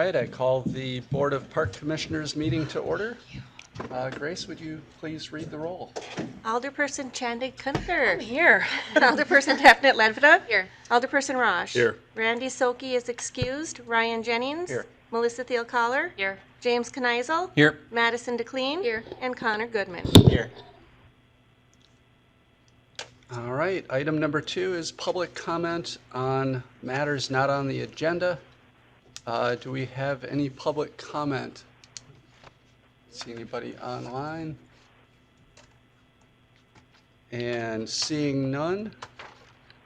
right, I call the Board of Park Commissioners meeting to order. Grace, would you please read the roll? Alderperson Chandig Kunter. I'm here. Alderperson Tefnet Ledveda. Here. Alderperson Rosh. Here. Randy Soki is excused. Ryan Jennings. Here. Melissa Thiel Collar. Here. James Kneisel. Here. Madison DeClean. Here. And Connor Goodman. Here. All right, item number 2 is public comment on matters not on the agenda. Do we have any public comment? See anybody online? And seeing none,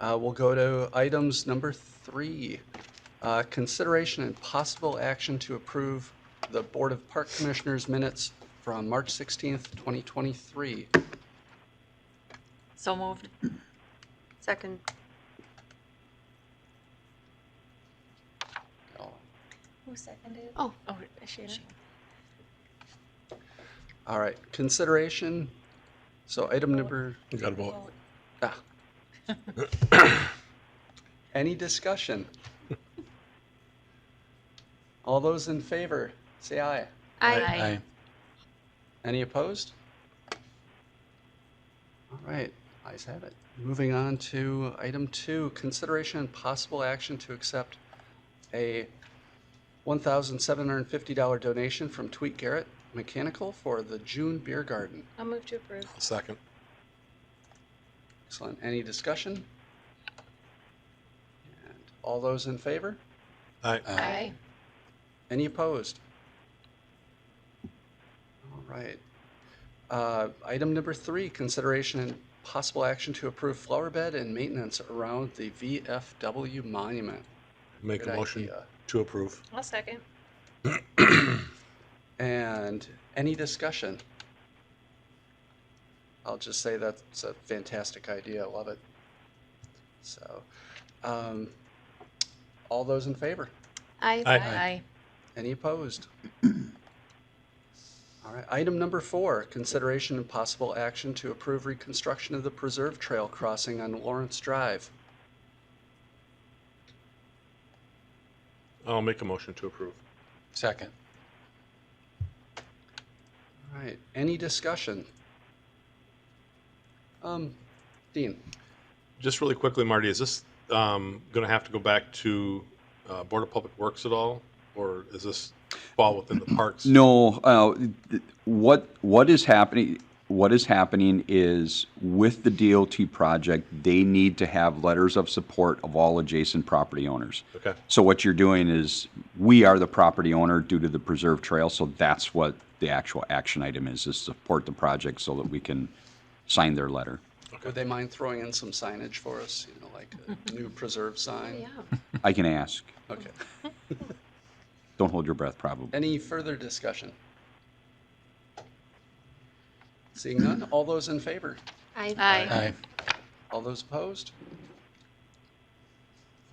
we'll go to items number 3. Consideration and possible action to approve the Board of Park Commissioners minutes from March 16th, 2023. So moved. Second. Who seconded? Oh, Shana. All right, consideration. So item number, You got to vote. any discussion? All those in favor, say aye. Aye. Any opposed? All right, ayes have it. Moving on to item 2, consideration and possible action to accept a $1,750 donation from Tweet Garot Mechanical for the June Beer Garden. I'll move to approve. I'll second. Excellent. Any discussion? And all those in favor? Aye. Aye. Any opposed? All right. Item number 3, consideration and possible action to approve flower bed and maintenance around the VFW monument. Make a Good motion idea. to approve. I'll second. And any discussion? I'll just say that's a fantastic idea. I love it. So, all those in favor? Aye. Aye. Any opposed? All right, item number 4, consideration and possible action to approve reconstruction of the preserve trail crossing on Lawrence Drive. I'll make a motion to approve. Second. All right, any discussion? Dean? Just really quickly, Marty, is this going to have to go back to Board of Public Works at all? Or is this fall within the parks? No, what is happening is with the DOT project, they need to have letters of support of all adjacent property owners. Okay. So what you're doing is, we are the property owner due to the preserve trail, so that's what the actual action item is support the project so that we can sign their letter. Would they mind throwing in some signage for us, like a new preserve sign? Yeah. I can ask. Okay. Don't hold your breath, probably. Any further discussion? Seeing none, all those in favor? Aye. Aye. All those opposed?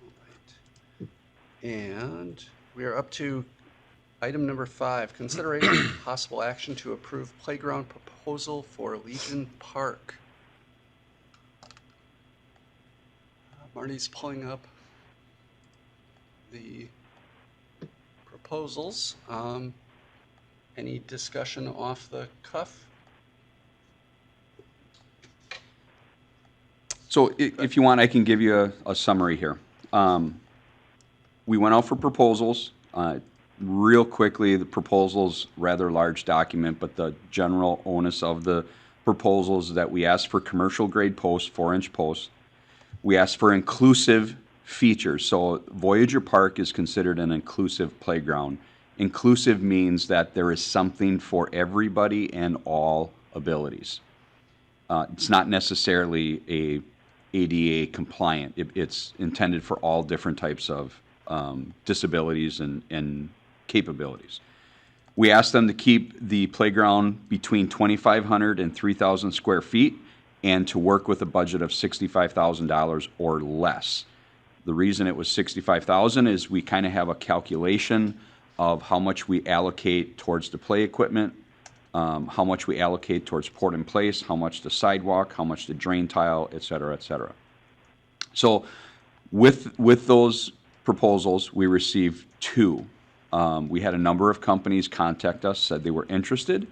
All right. And we are up to item number 5, consideration and possible action to approve playground proposal for Legion Park. Marty's pulling up the proposals. Any discussion off the cuff? So if you want, I can give you a summary here. We went out for proposals. Real quickly, the proposal's rather large document, but the general onus of the proposals is that we asked for commercial grade posts, 4-inch posts. We asked for inclusive features. So Voyager Park is considered an inclusive playground. Inclusive means that there is something for everybody and all abilities. It's not necessarily a ADA compliant. It's intended for all different types of disabilities and capabilities. We asked them to keep the playground between 2,500 and 3,000 square feet and to work with a budget of $65,000 or less. The reason it was $65,000 is we kind of have a calculation of how much we allocate towards the play equipment, how much we allocate towards port in place, how much the sidewalk, how much the drain tile, et cetera, et cetera. So with those proposals, we received 2. We had a number of companies contact us, said they were interested.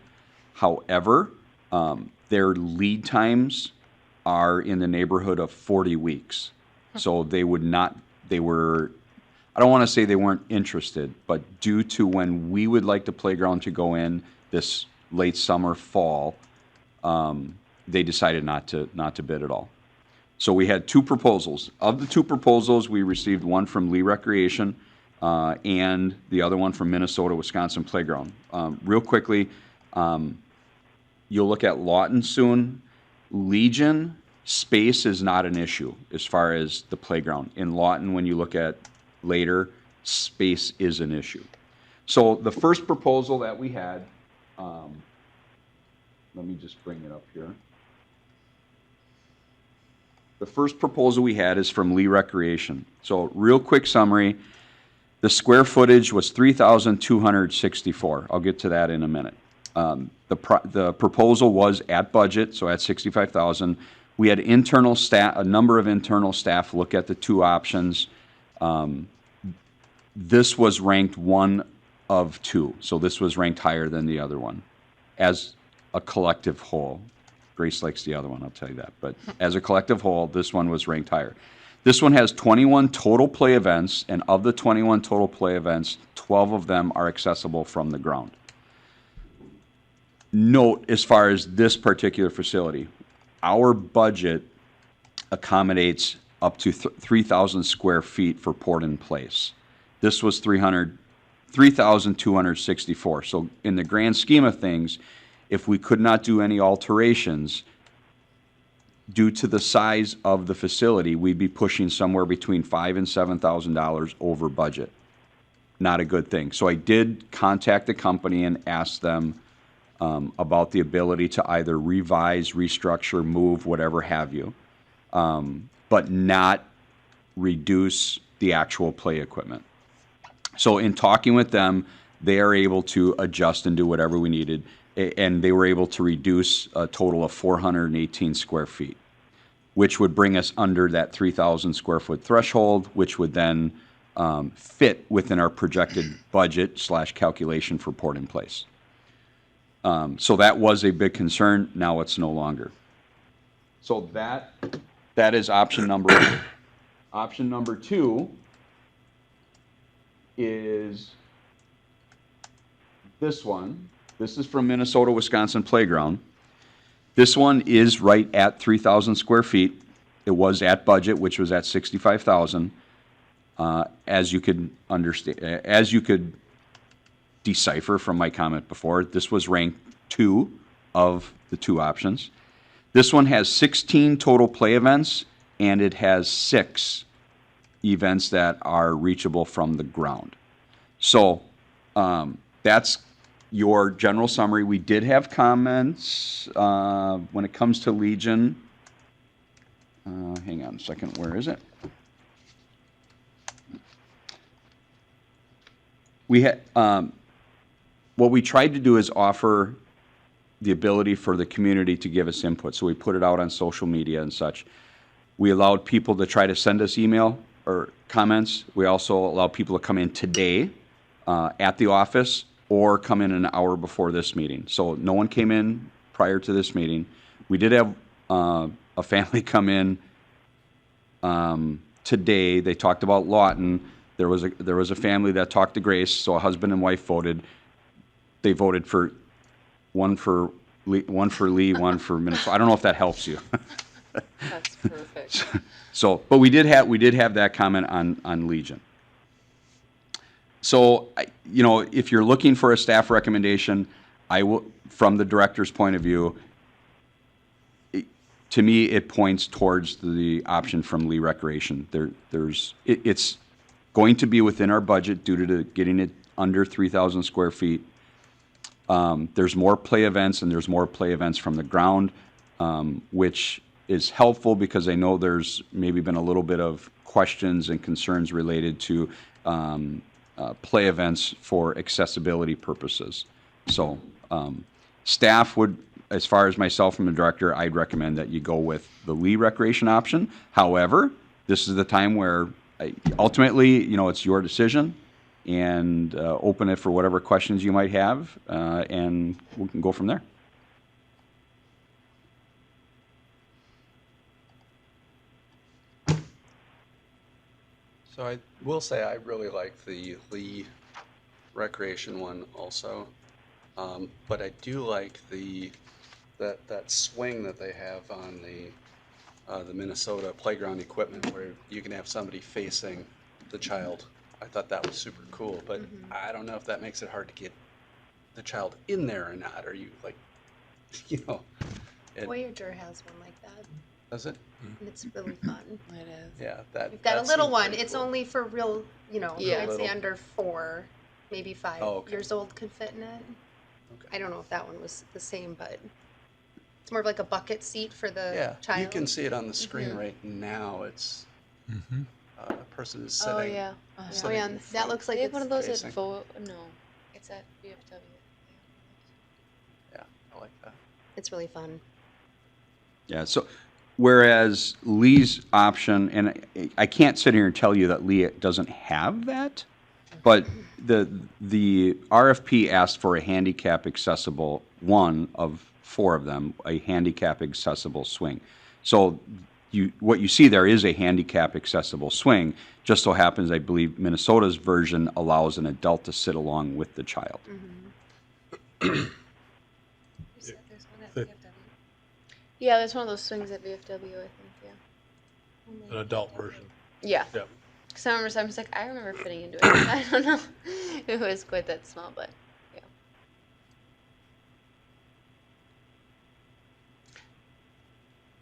However, their lead times are in the neighborhood of 40 weeks. So they would not, they were, I don't want to say they weren't interested, but due to when we would like the playground to go in this late summer, fall, they decided not to bid at all. So we had two proposals. Of the two proposals, we received one from Lee Recreation and the other one from Minnesota Wisconsin Playground. Real quickly, you'll look at Lawton soon. Legion, space is not an issue as far as the playground. In Lawton, when you look at later, space is an issue. So the first proposal that we had, let me just bring it up here. The first proposal we had is from Lee Recreation. So real quick summary, the square footage was 3,264. I'll get to that in a minute. The proposal was at budget, so at 65,000. We had internal staff, a number of internal staff look at the two options. This was ranked one of two, so this was ranked higher than the other one as a collective whole. Grace likes the other one, I'll tell you that. But as a collective whole, this one was ranked higher. This one has 21 total play events, and of the 21 total play events, 12 of them are accessible from the ground. Note, as far as this particular facility, our budget accommodates up to 3,000 square feet for port in place. This was 3,264. So in the grand scheme of things, if we could not do any alterations due to the size of the facility, we'd be pushing somewhere between $5,000 and $7,000 over budget. Not a good thing. So I did contact the company and ask them about the ability to either revise, restructure, move, whatever have you, but not reduce the actual play equipment. So in talking with them, they are able to adjust and do whatever we needed, and they were able to reduce a total of 418 square feet, which would bring us under that 3,000 square foot threshold, which would then fit within our projected budget / calculation for port in place. So that was a big concern. Now it's no longer. So that is option number one. Option number two is this one. This is from Minnesota Wisconsin Playground. This one is right at 3,000 square feet. It was at budget, which was at 65,000. As you could understand, as you could decipher from my comment before, this was ranked 2 of the 2 options. This one has 16 total play events, and it has 6 events that are reachable from the ground. So that's your general summary. We did have comments when it comes to Legion. Hang on a second, where is it? We had what we tried to do is offer the ability for the community to give us input. So we put it out on social media and such. We allowed people to try to send us email or comments. We also allowed people to come in today at the office or come in an hour before this meeting. So no one came in prior to this meeting. We did have a family come in today. They talked about Lawton. There was a family that talked to Grace, so a husband and wife voted. They voted for one for Lee, one for Minnesota. I don't know if that helps you. That's perfect. So, but we did have that comment on Legion. So, if you're looking for a staff recommendation, I will, from the director's point of view, to me, it points towards the option from Lee Recreation. It's going to be within our budget due to getting it under 3,000 square feet. There's more play events, and there's more play events from the ground, which is helpful because I know there's maybe been a little bit of questions and concerns related to play events for accessibility purposes. So staff would, as far as myself and the director, I'd recommend that you go with the Lee Recreation option. However, this is the time where ultimately, it's your decision, and open it for whatever questions you might have, and we can go from there. So I will say I really like the Lee Recreation one also. But I do like that swing that they have on the Minnesota playground equipment where you can have somebody facing the child. I thought that was super cool, but I don't know if that makes it hard to get the child in there or not. Are you like, you know, Voyager has one like that, does it? and it's really fun. It is. Yeah, that. We've got that a little seemed one. pretty It's cool. only for real, Yeah. I'd say Little. under 4, maybe 5 Oh, okay. years old could fit in it. Okay. I don't know if that one was the same, but it's more of like a bucket seat for the Yeah, child. you can see it on the screen right now. It's a person is sitting. Oh, yeah. Oh sitting yeah, in that front. looks like They have it's one of those facing. at no, it's at VFW. Yeah, I like that. it's really fun. Yeah, so whereas Lee's option, and I can't sit here and tell you that Lee doesn't have that, but the RFP asked for a handicap accessible, one of 4 of them, a handicap accessible swing. So what you see there is a handicap accessible swing. Just so happens, I believe Minnesota's version allows an adult to sit along with the child. Mm-hmm. You said there's one at The- VFW? Yeah, there's one of those swings at VFW, I think, yeah. An adult version. Yeah. Yep. Because I remember, I was like, I remember fitting into it. I don't know if it was quite that small, but yeah.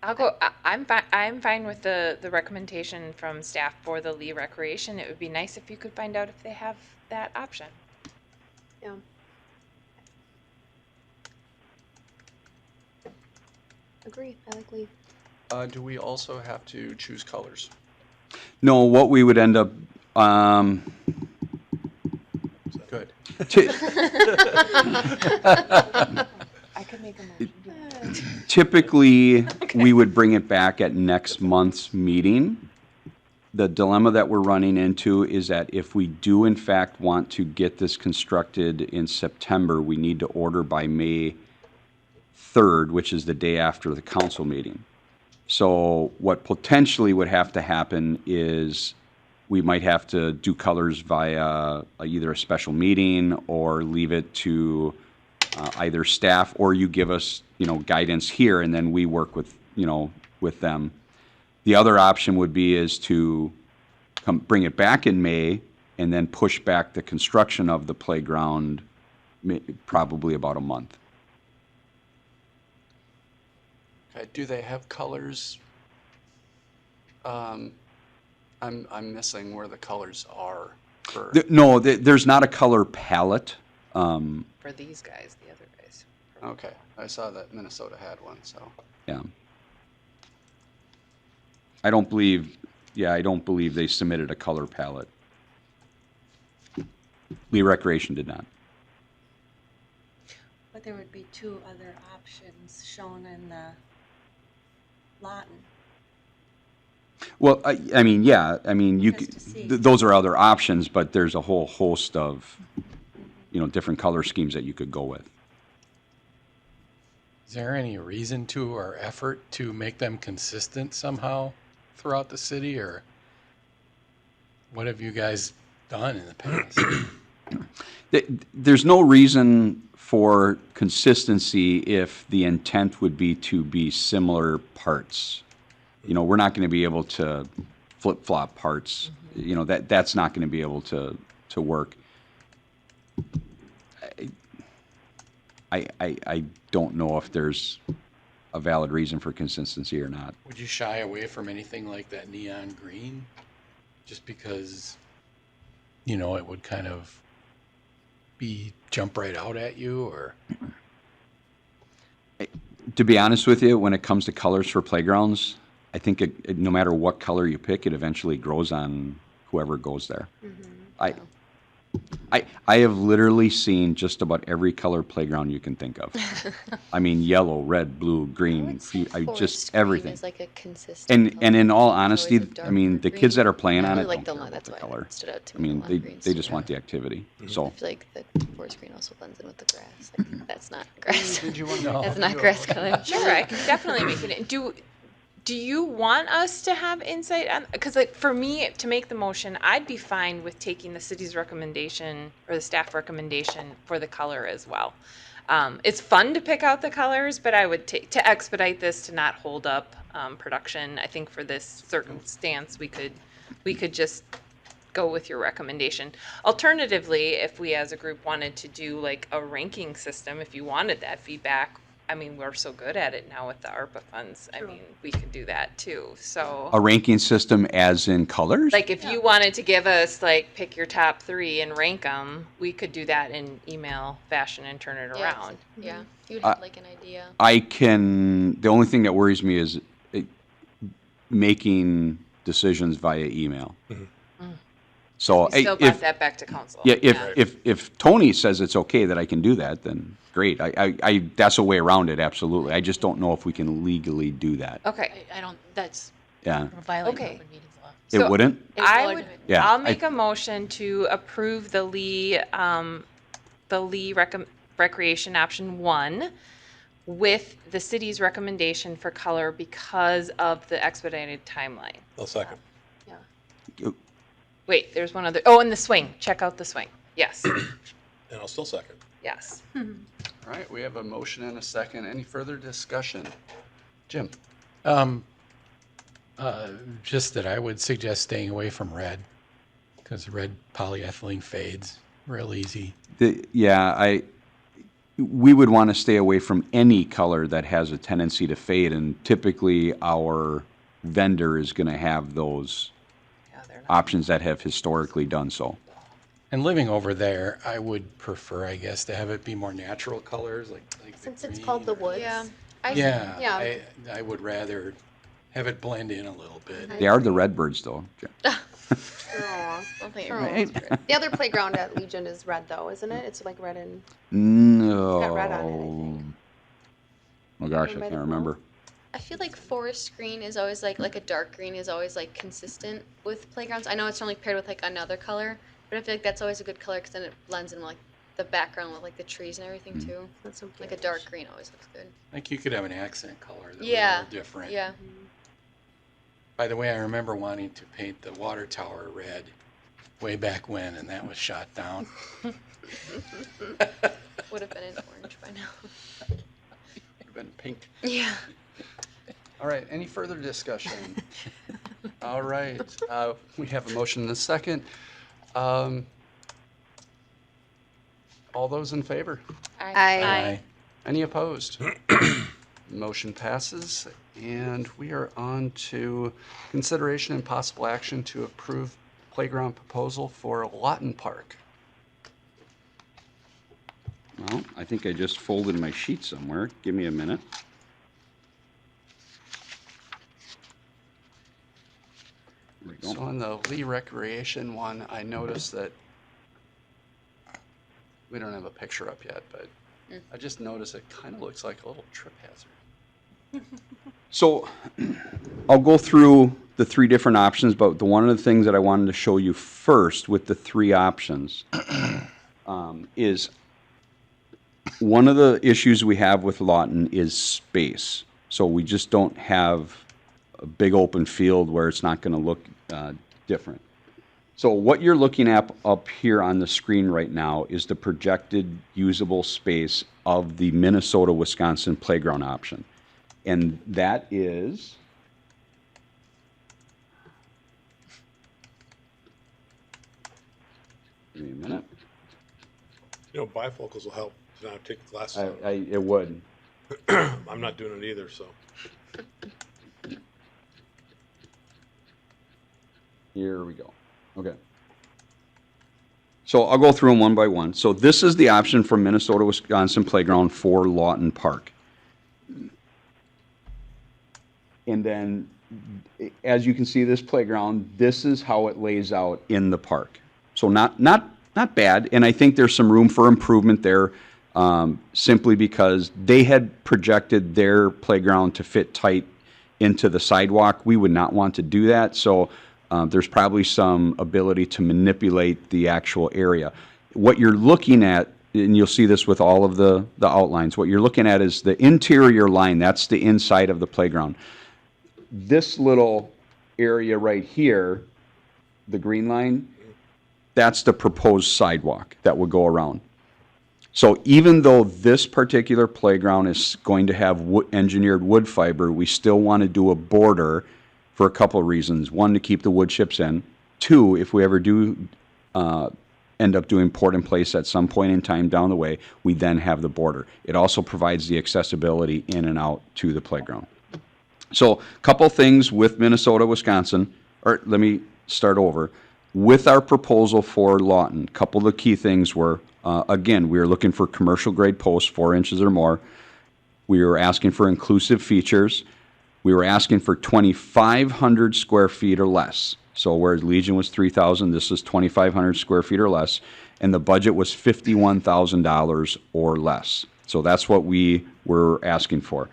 I'll go. I'm fine. I'm fine with the recommendation from staff for the Lee Recreation. It would be nice if you could find out if they have that option. Yeah. Agree. I like Lee. Do we also have to choose colors? No, what we would end up, Good. I could make a motion. typically, we would bring it back at next month's meeting. The dilemma that we're running into is that if we do in fact want to get this constructed in September, we need to order by May 3rd, which is the day after the council meeting. So what potentially would have to happen is we might have to do colors via either a special meeting or leave it to either staff or you give us, guidance here and then we work with, with them. The other option would be is to bring it back in May and then push back the construction of the playground probably about a month. Okay, do they have colors? I'm missing where the colors are for. No, there's not a color palette. For these guys, the other guys. Okay, I saw that Minnesota had one, so. Yeah. I don't believe they submitted a color palette. Lee Recreation did not. But there would be 2 other options shown in the Lawton. Well, you Just to see. those are other options, but there's a whole host of, different color schemes that you could go with. Is there any reason to or effort to make them consistent somehow throughout the city, or what have you guys done in the past? There's no reason for consistency if the intent would be to be similar parts. We're not going to be able to flip-flop parts. That's not going to be able to work. I don't know if there's a valid reason for consistency or not. Would you shy away from anything like that neon green, just because, it would kind of jump right out at you, or? To be honest with you, when it comes to colors for playgrounds, I think no matter what color you pick, it eventually grows on whoever goes there. I have literally seen just about every color playground you can think of. I mean, yellow, red, blue, I green, would say just forest green everything. is like a consistent And in all color. It's always honesty, a I mean, darker the kids that green. are playing I on really it like don't the care lot. about That's the why color. it stood out to I me. mean, The lime greens they too. just want the activity. So I feel like the forest green also blends in with the grass. Like, that's not grass. Did you want No. That's not grass color. Sure, I can definitely make it. Do you want us to have insight on? Because like for me to make the motion, I'd be fine with taking the city's recommendation or the staff recommendation for the color as well. It's fun to pick out the colors, but I would take to expedite this to not hold up production. I think for this circumstance, we could just go with your recommendation. Alternatively, if we as a group wanted to do like a ranking system, if you wanted that feedback, I mean, we're so good at it now with the ARPA funds. I mean, we could do that too. So, a ranking system as in colors? like, if you wanted to give us like pick your top 3 and rank them, we could do that in email fashion and turn it Yeah, around. yeah. You'd have like an idea. the only thing that worries me is making decisions via email. So We still if, brought that back to council. yeah, if Tony says it's okay that I can do that, then great. I that's a way around it, absolutely. I just don't know if we can legally do that. Okay. I don't, that's Yeah, violating Okay. open meetings law. it So- wouldn't? I would. would. Yeah, I'll make a motion to approve the Lee recreation option 1 with the city's recommendation for color because of the expedited timeline. I'll second. Wait, there's one other. Oh, and the swing. Check out the swing. Yes. And I'll still second. Yes. All right, we have a motion and a second. Any further discussion? Jim? Just that I would suggest staying away from red, because red polyethylene fades real easy. We would want to stay away from any color that has a tendency to fade, and typically our vendor is going to have those Yeah, they're not. options that have historically done so. And living over there, I would prefer, I guess, to have it be more natural colors, like the Since it's green called the or- woods. Yeah. Yeah, Yeah. I would rather have it blend in a little bit. They are the redbirds, though. Aw. I don't think True. everyone's red. The other playground at Legion is red though, isn't it? It's like red and No. got red on it, I think. Oh gosh, I Might can't have remember. I feel like forest green is always like a dark green is always like consistent with playgrounds. I know it's only paired with like another color, but I feel like that's always a good color because then it blends in like the background with like the trees and everything too. that's so Like a dark green always looks good. Like you could have an accent color that was a Yeah. little different. Yeah. By the way, I remember wanting to paint the water tower red way back when, and that was shot down. Would have been in orange by now. Would have been pink. Yeah. All right, any further discussion? All right, we have a motion and a second. All those in favor? I Any opposed? Motion passes, and we are on to consideration and possible action to approve playground proposal for Lawton Park. Well, I think I just folded my sheet somewhere. Give me a minute. There we So go. on the Lee Recreation one, I noticed that we don't have a picture up yet, but I just noticed it kind of looks like a little trip hazard. So I'll go through the 3 different options, but one of the things that I wanted to show you first with the 3 options is one of the issues we have with Lawton is space. So we just don't have a big open field where it's not going to look different. So what you're looking at up here on the screen right now is the projected usable space of the Minnesota-Wisconsin playground option. And that is, give me a minute. You know, bifocals will help. Now take the glasses off. It would. I'm not doing it either, so. Here we go. Okay. So I'll go through them one by one. So this is the option for Minnesota-Wisconsin Playground for Lawton Park. And then, as you can see this playground, this is how it lays out in the park. So not not bad, and I think there's some room for improvement there, simply because they had projected their playground to fit tight into the sidewalk. We would not want to do that, so there's probably some ability to manipulate the actual area. What you're looking at, and you'll see this with all of the outlines, what you're looking at is the interior line. That's the inside of the playground. This little area right here, the green line, that's the proposed sidewalk that would go around. So even though this particular playground is going to have engineered wood fiber, we still want to do a border for a couple of reasons. One, to keep the wood chips in. Two, if we ever do end up doing port in place at some point in time down the way, we then have the border. It also provides the accessibility in and out to the playground. So a couple things with Minnesota, Wisconsin, or let me start over. With our proposal for Lawton, a couple of the key things were, again, we were looking for commercial grade posts, 4 inches or more. We were asking for inclusive features. We were asking for 2,500 square feet or less. So whereas Legion was 3,000, this is 2,500 square feet or less. And the budget was $51,000 or less. So that's what we were asking for.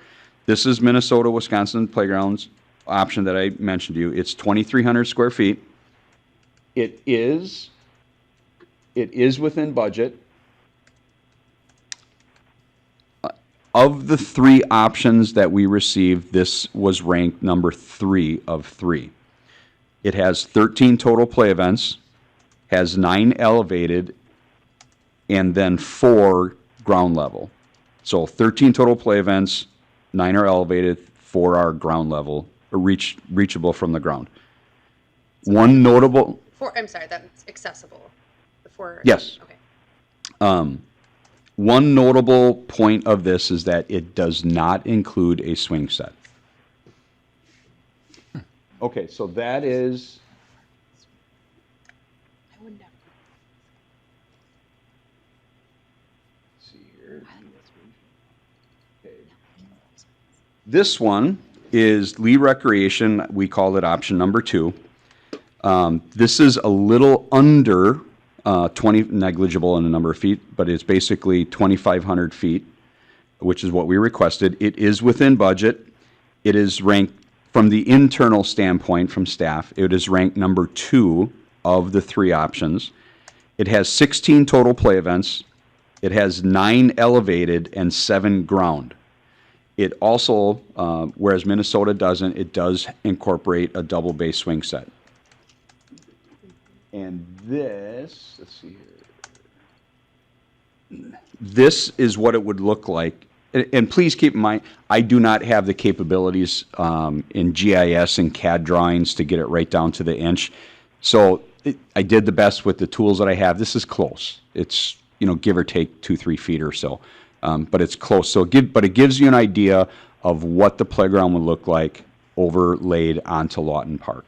This is Minnesota, Wisconsin Playgrounds option that I mentioned to you. It's 2,300 square feet. It is within budget. Of the 3 options that we received, this was ranked number 3 of 3. It has 13 total play events, has 9 elevated, and then 4 ground level. So 13 total play events, 9 are elevated, 4 are ground level, or reachable from the ground. One notable... I'm sorry, that's accessible. Before. Yes. Okay. One notable point of this is that it does not include a swing set. Okay, so that is... I wouldn't have. Let's see here. Okay. This one is Lee Recreation. We call it option number 2. This is a little under 20, negligible in a number of feet, but it's basically 2,500 feet, which is what we requested. It is within budget. It is ranked, from the internal standpoint from staff, it is ranked number 2 of the 3 options. It has 16 total play events. It has 9 elevated and 7 ground. It also, whereas Minnesota doesn't, it does incorporate a double base swing set. And this, let's see here. This is what it would look like. And please keep in mind, I do not have the capabilities in GIS and CAD drawings to get it right down to the inch. So I did the best with the tools that I have. This is close. It's, give or take 2-3 feet or so. But it's close. So but it gives you an idea of what the playground would look like overlaid onto Lawton Park.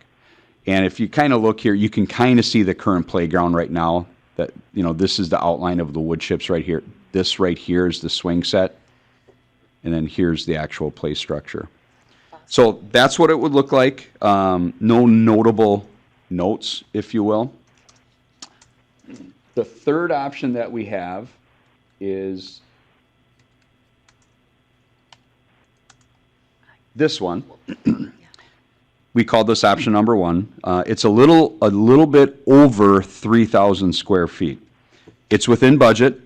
And if you kind of look here, you can kind of see the current playground right now. That, this is the outline of the wood chips right here. This right here is the swing set. And then here's the actual play structure. So that's what it would look like. No notable notes, if you will. The third option that we have is this one. We call this option number 1. It's a little bit over 3,000 square feet. It's within budget.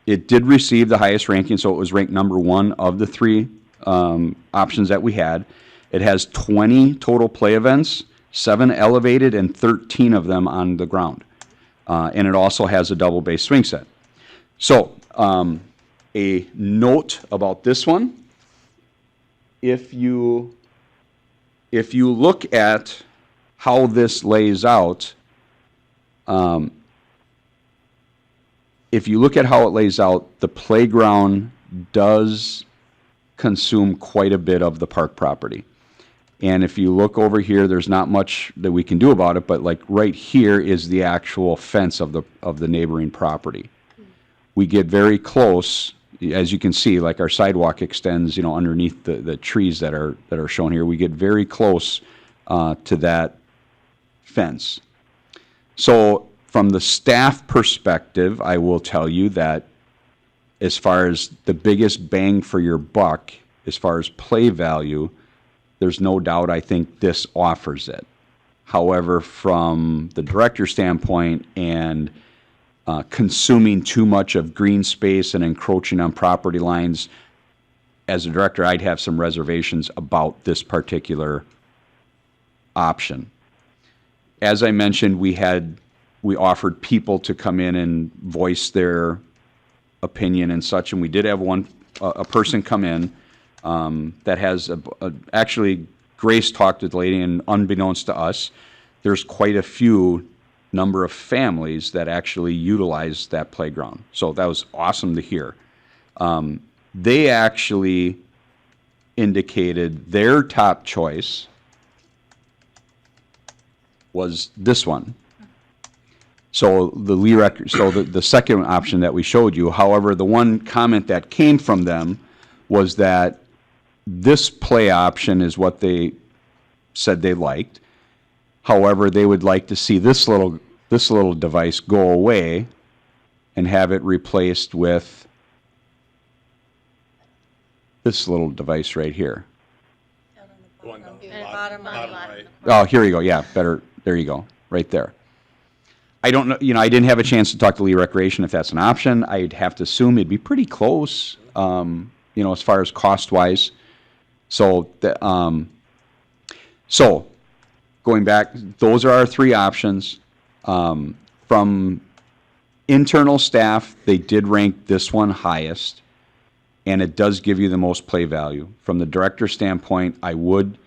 It did receive the highest ranking, so it was ranked number 1 of the 3 options that we had. It has 20 total play events, 7 elevated, and 13 of them on the ground. And it also has a double base swing set. So a note about this one, if you look at how this lays out, the playground does consume quite a bit of the park property. And if you look over here, there's not much that we can do about it, but like right here is the actual fence of the neighboring property. We get very close. As you can see, like our sidewalk extends, underneath the trees that are shown here. We get very close to that fence. So From the staff perspective, I will tell you that as far as the biggest bang for your buck, as far as play value, there's no doubt I think this offers it. However, from the director's standpoint and consuming too much of green space and encroaching on property lines, as a director, I'd have some reservations about this particular option. As I mentioned, we offered people to come in and voice their opinion and such, and we did have a person come in that has actually, Grace talked to the lady, and unbeknownst to us, there's quite a few number of families that actually utilize that playground. So that was awesome to hear. They actually indicated their top choice was this one. So the second option that we showed you, however, the one comment that came from them was that this play option is what they said they liked. However, they would like to see this little device go away and have it replaced with this little device right here. Down on the One bottom. down the Bottom bottom right. right. Oh, here you go. Yeah, better. There you go. Right there. I don't know. I didn't have a chance to talk to Lee Recreation if that's an option. I'd have to assume it'd be pretty close, as far as cost-wise. So, going back, those are our three options. From internal staff, they did rank this one highest, and it does give you the most play value. From the director's standpoint, I would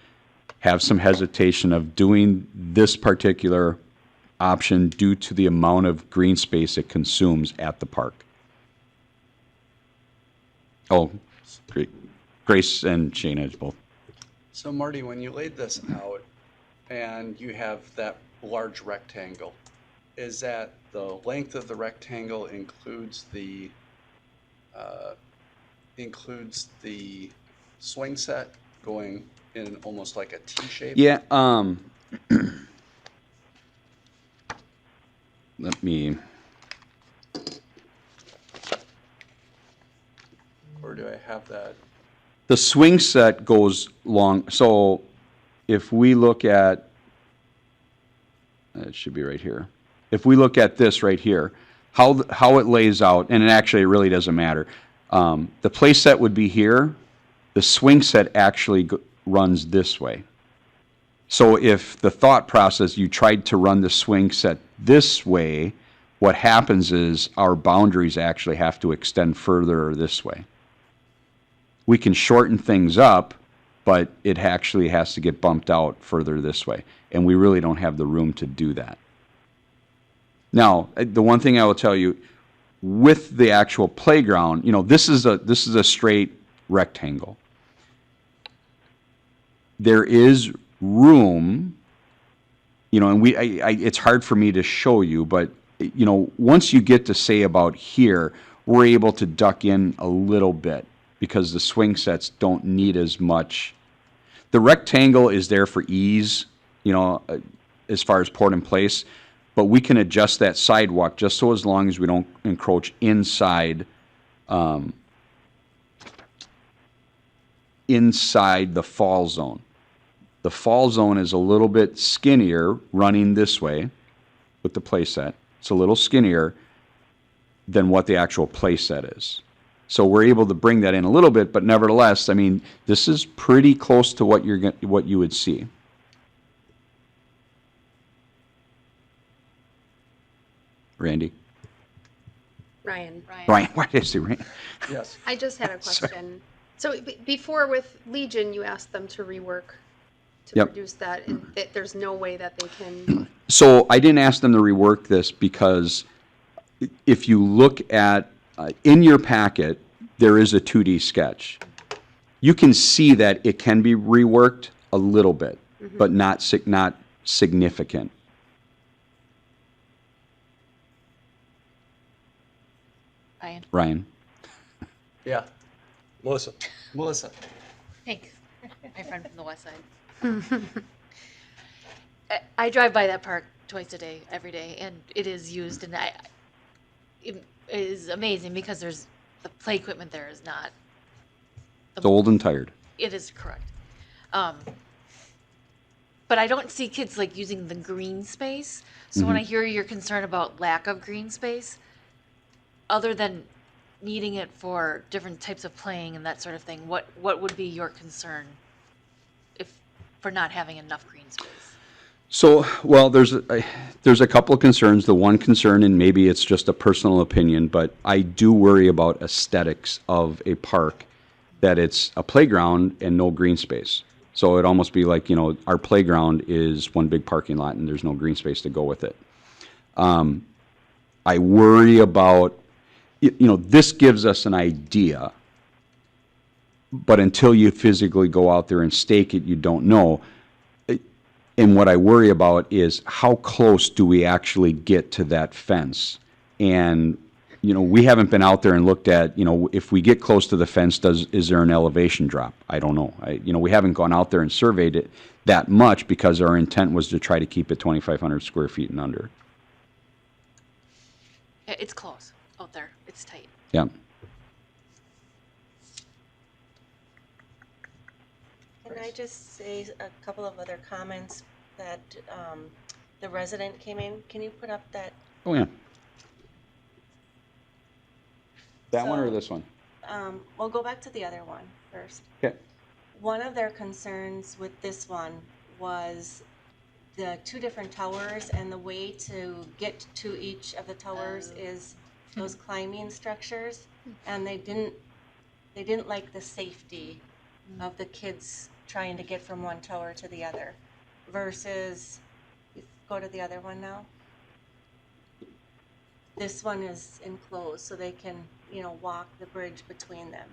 have some hesitation of doing this particular option due to the amount of green space it consumes at the park. Oh, great. Grace and Shayna both. So Marty, when you laid this out and you have that large rectangle, is that the length of the rectangle includes the swing set going in almost like a T shape? Yeah, let me, Or do I have that? the swing set goes long, so if we look at, it should be right here. If we look at this right here, how it lays out, and actually it really doesn't matter. The play set would be here. The swing set actually runs this way. So if the thought process, you tried to run the swing set this way, what happens is our boundaries actually have to extend further this way. We can shorten things up, but it actually has to get bumped out further this way. And we really don't have the room to do that. Now, the one thing I will tell you, with the actual playground, this is a straight rectangle. There is room, and it's hard for me to show you, but once you get to say about here, we're able to duck in a little bit because the swing sets don't need as much. The rectangle is there for ease, as far as port in place, but we can adjust that sidewalk just so as long as we don't encroach inside the fall zone. The fall zone is a little bit skinnier running this way with the play set. It's a little skinnier than what the actual play set is. So we're able to bring that in a little bit, but nevertheless, this is pretty close to what you would see. Randy? Ryan. Brian, why did I say Randy? Yes. I just had a question. So before with Legion, you asked them to rework to Yep. produce that, and there's no way that they can. So I didn't ask them to rework this because if you look at, in your packet, there is a 2D sketch. You can see that it can be reworked a little bit, but not significant. Ryan? Yeah. Melissa? Melissa? Thanks. My friend from the west side. I drive by that park twice a day, every day, and it is used, and it is amazing because the play equipment there is not. It's old and tired. It is correct. But I don't see kids like using the green space. So when I hear your concern about lack of green space, other than needing it for different types of playing and that sort of thing, what would be your concern for not having enough green space? So, well, there's a couple of concerns. The one concern, and maybe it's just a personal opinion, but I do worry about aesthetics of a park, that it's a playground and no green space. So it'd almost be like, our playground is one big parking lot and there's no green space to go with it. I worry about, this gives us an idea, but until you physically go out there and stake it, you don't know. And what I worry about is how close do we actually get to that fence? And, we haven't been out there and looked at, if we get close to the fence, is there an elevation drop? I don't know. We haven't gone out there and surveyed it that much because our intent was to try to keep it 2,500 square feet and under. It's close out there. It's tight. Yeah. Can I just say a couple of other comments that the resident came in? Can you put up that? Oh, yeah. That one or So- this one? We'll go back to the other one first. Okay. One of their concerns with this one was the two different towers, and the way to get to each of the towers is those climbing structures, and they didn't like the safety of the kids trying to get from one tower to the other versus, go to the other one now. This one is enclosed, so they can, walk the bridge between them.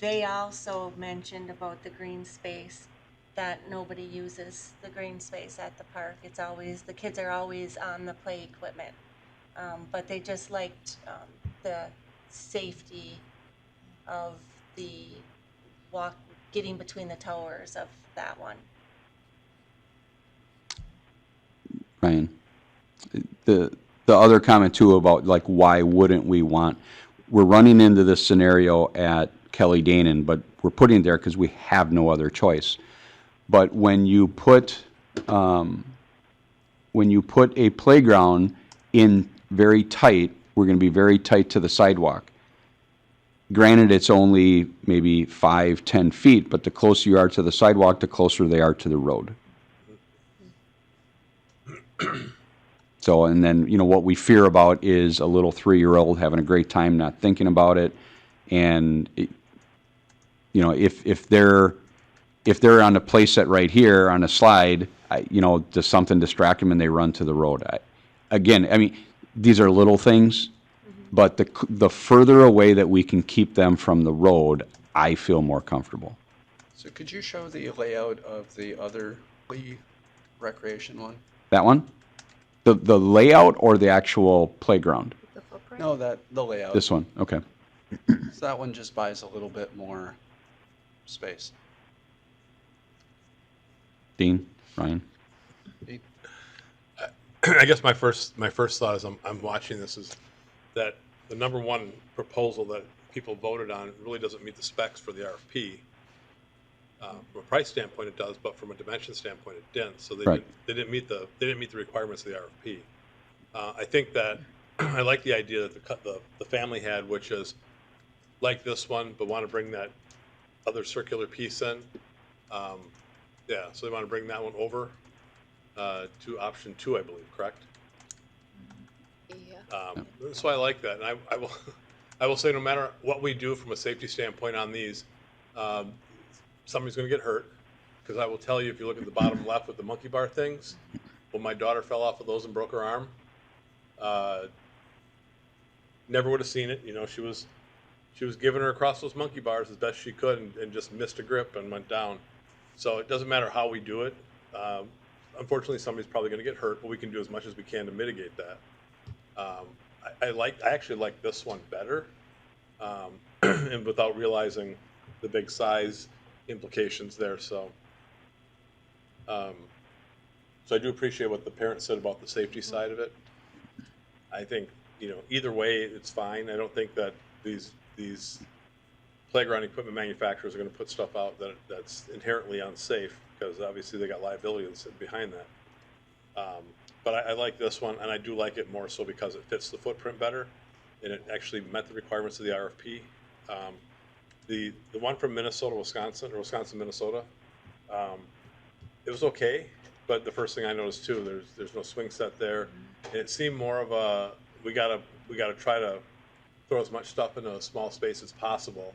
They also mentioned about the green space, that nobody uses the green space at the park. It's always, the kids are always on the play equipment. But they just liked the safety of the getting between the towers of that one. Ryan, the other comment too about why wouldn't we want, we're running into this scenario at Kelly Danon, but we're putting it there because we have no other choice. But when you put a playground in very tight, we're going to be very tight to the sidewalk. Granted, it's only maybe 5-10 feet, but the closer you are to the sidewalk, the closer they are to the road. So, and then, what we fear about is a little 3-year-old having a great time, not thinking about it. And, if they're on a play set right here on a slide, does something distract them and they run to the road? These are little things, but the further away that we can keep them from the road, I feel more comfortable. So could you show the layout of the other recreation one? That one? The layout or the actual playground? The footprint? No, the layout. This one, okay. So that one just buys a little bit more space. Dean, Ryan? I guess my first thought as I'm watching this is that the number one proposal that people voted on really doesn't meet the specs for the RFP. From a price standpoint, it does, but from a dimension standpoint, it didn't. So they didn't meet the requirements of the RFP. I think that I like the idea that the family had, which is like this one, but want to bring that other circular piece in. So they want to bring that one over to option 2, I believe, correct? Yeah. So I like that, and I will say, no matter what we do from a safety standpoint on these, somebody's going to get hurt, because I will tell you, if you look at the bottom left with the monkey bar things, when my daughter fell off of those and broke her arm, never would have seen it. She was giving her across those monkey bars as best she could, and just missed a grip and went down. So it doesn't matter how we do it. Unfortunately, somebody's probably going to get hurt, but we can do as much as we can to mitigate that. I actually like this one better, and without realizing the big size implications there. So So I do appreciate what the parents said about the safety side of it. I think, either way, it's fine. I don't think that these playground equipment manufacturers are gonna put stuff out that's inherently unsafe, because obviously they got liability behind that. But I like this one, and I do like it more so because it fits the footprint better, and it actually met the requirements of the RFP. The one from Wisconsin, Minnesota, it was okay, but the first thing I noticed too, there's no swing set there, and it seemed more of a, we gotta try to throw as much stuff into a small space as possible,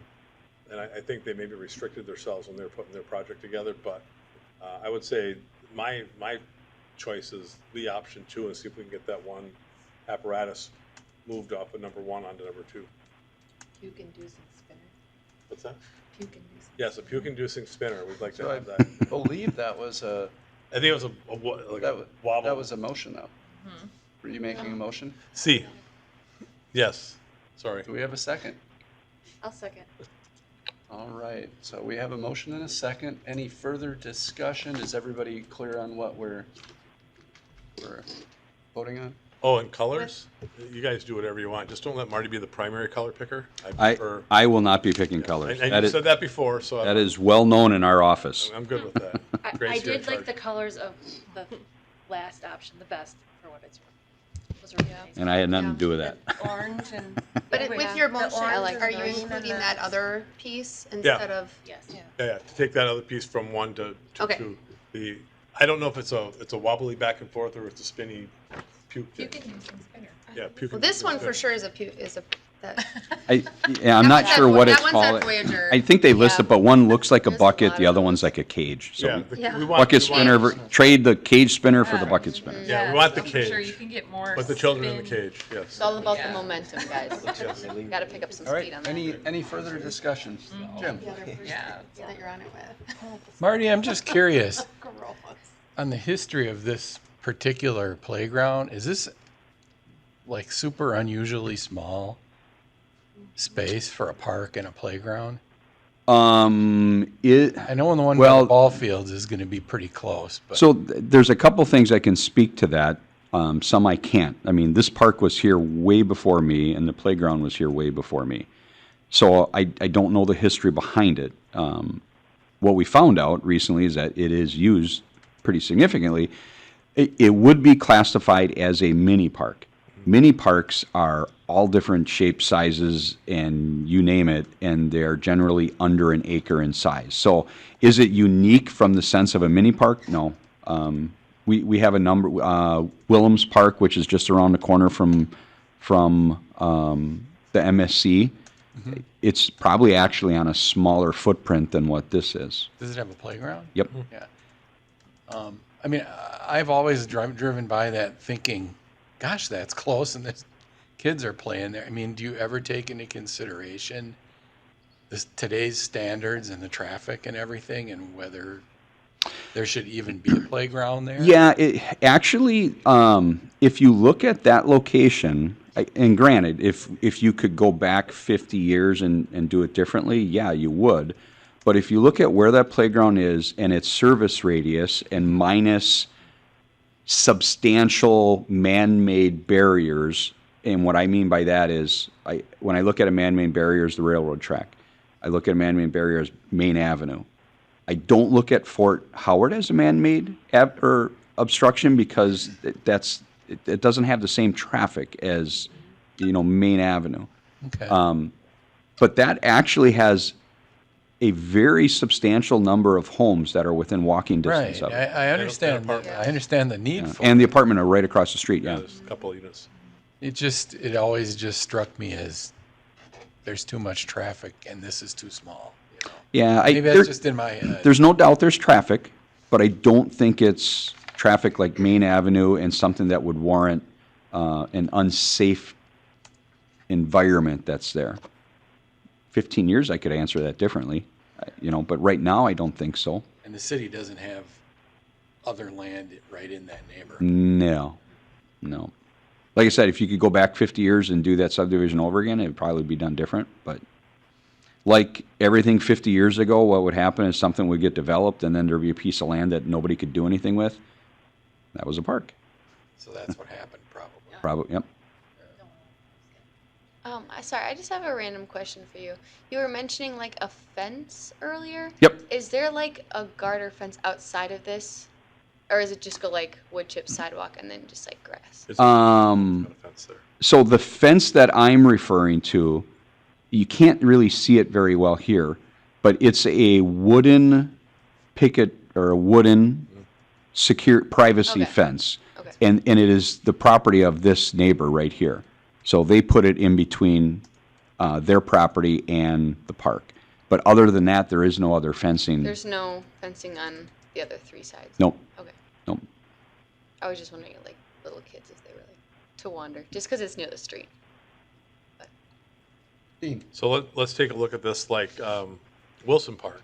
and I think they maybe restricted themselves when they were putting their project together, but I would say my choice is the option 2, and see if we can get that one apparatus moved off of number 1 onto number 2. Puke-inducing spinner. What's that? Puke-inducing. Yes, a puke-inducing spinner. We'd like to So have I that. believe that was a, I think it was like a wobble. that was a motion, though. Were you making a motion? C. Yes. Sorry. Do we have a second? I'll second. All right, so we have a motion and a second. Any further discussion? Is everybody clear on what we're voting on? Oh, and colors? You guys do whatever you want. Just don't let Marty be the primary color picker. I prefer. I will not be picking colors. And That you is, said that before, so that is well known in our office. I'm good with that. I Gracie, you're in did like charge. the colors of the last option the best for what it's worth. Those are really nice. And I had nothing to do with that. Orange and. But with your The motion, orange are and you green and including the- that other piece instead of? Yes. Yeah, to take that other piece from 1 to Okay. 2. I don't know if it's a wobbly back and forth or it's a spinny puke thing. Puke-inducing spinner. Yeah, puke. Well, this one for sure is that. I'm not sure what it's That one's called. at Voyager. I think they listed, but one looks like a There's a bucket, lot the of other one's those. like a cage. So Yeah, Yeah. we want. bucket spinner, trade the cage spinner for the bucket spinner. Yeah, we want the I'm sure you cage. can get more. But the children in the spin. cage, yes. It's all about Yeah. the momentum, guys. Gotta pick up some All right, speed on that. any further discussion? Jim? Yeah. That you're on it with. Marty, I'm just curious, on the history of this particular playground, is this like super unusually small space for a park and a playground? I know the one by well- the ball fields is gonna be pretty close, but. So there's a couple things I can speak to that. Some I can't. I mean, this park was here way before me, and the playground was here way before me. So I don't know the history behind it. What we found out recently is that it is used pretty significantly. It would be classified as a mini park. Mini parks are all different shapes, sizes, and you name it, and they're generally under an acre in size. So is it unique from the sense of a mini park? No. We have a number, Willems Park, which is just around the corner from the MSC. It's probably actually on a smaller footprint than what this is. Does it have a playground? Yep. Yeah. I mean, I've always driven by that thinking, gosh, that's close, and the kids are playing there. I mean, do you ever take into consideration today's standards and the traffic and everything, and whether there should even be a playground there? Yeah, actually, if you look at that location, and granted, if you could go back 50 years and do it differently, yeah, you would. But if you look at where that playground is and its service radius and minus substantial man-made barriers, and what I mean by that is, when I look at a man-made barrier as the railroad track, I look at a man-made barrier as Main Avenue. I don't look at Fort Howard as a man-made obstruction because it doesn't have the same traffic as, Main Avenue. Okay. But that actually has a very substantial number of homes that are within walking distance Right. of it. I understand. I understand the need for And the it. apartment are right across the street, Yeah, yeah. there's a couple of units. It always just struck me as there's too much traffic and this is too small. Yeah, Maybe that's just in my head. there's no doubt there's traffic, but I don't think it's traffic like Main Avenue and something that would warrant an unsafe environment that's there. 15 years, I could answer that differently, but right now, I don't think so. And the city doesn't have other land right in that neighborhood. No. Like I said, if you could go back 50 years and do that subdivision over again, it would probably be done different. But like everything 50 years ago, what would happen is something would get developed and then there'd be a piece of land that nobody could do anything with. That was a park. So that's what happened, probably. Probably, yep. Sorry, I just have a random question for you. You were mentioning like a fence earlier. Yep. Is there like a garter fence outside of this? Or is it just go like wood chip sidewalk and then just like grass? It's got a fence there. So the fence that I'm referring to, you can't really see it very well here, but it's a wooden picket or a wooden secure privacy Okay. fence. Okay. And it is the property of this neighbor right here. So they put it in between their property and the park. But other than that, there is no other fencing. There's no fencing on the other three sides? Nope, Okay. nope. I was just wondering, like, little kids, if they were like to wander, just because it's near the street. Dean? So let's take a look at this like Wilson Park.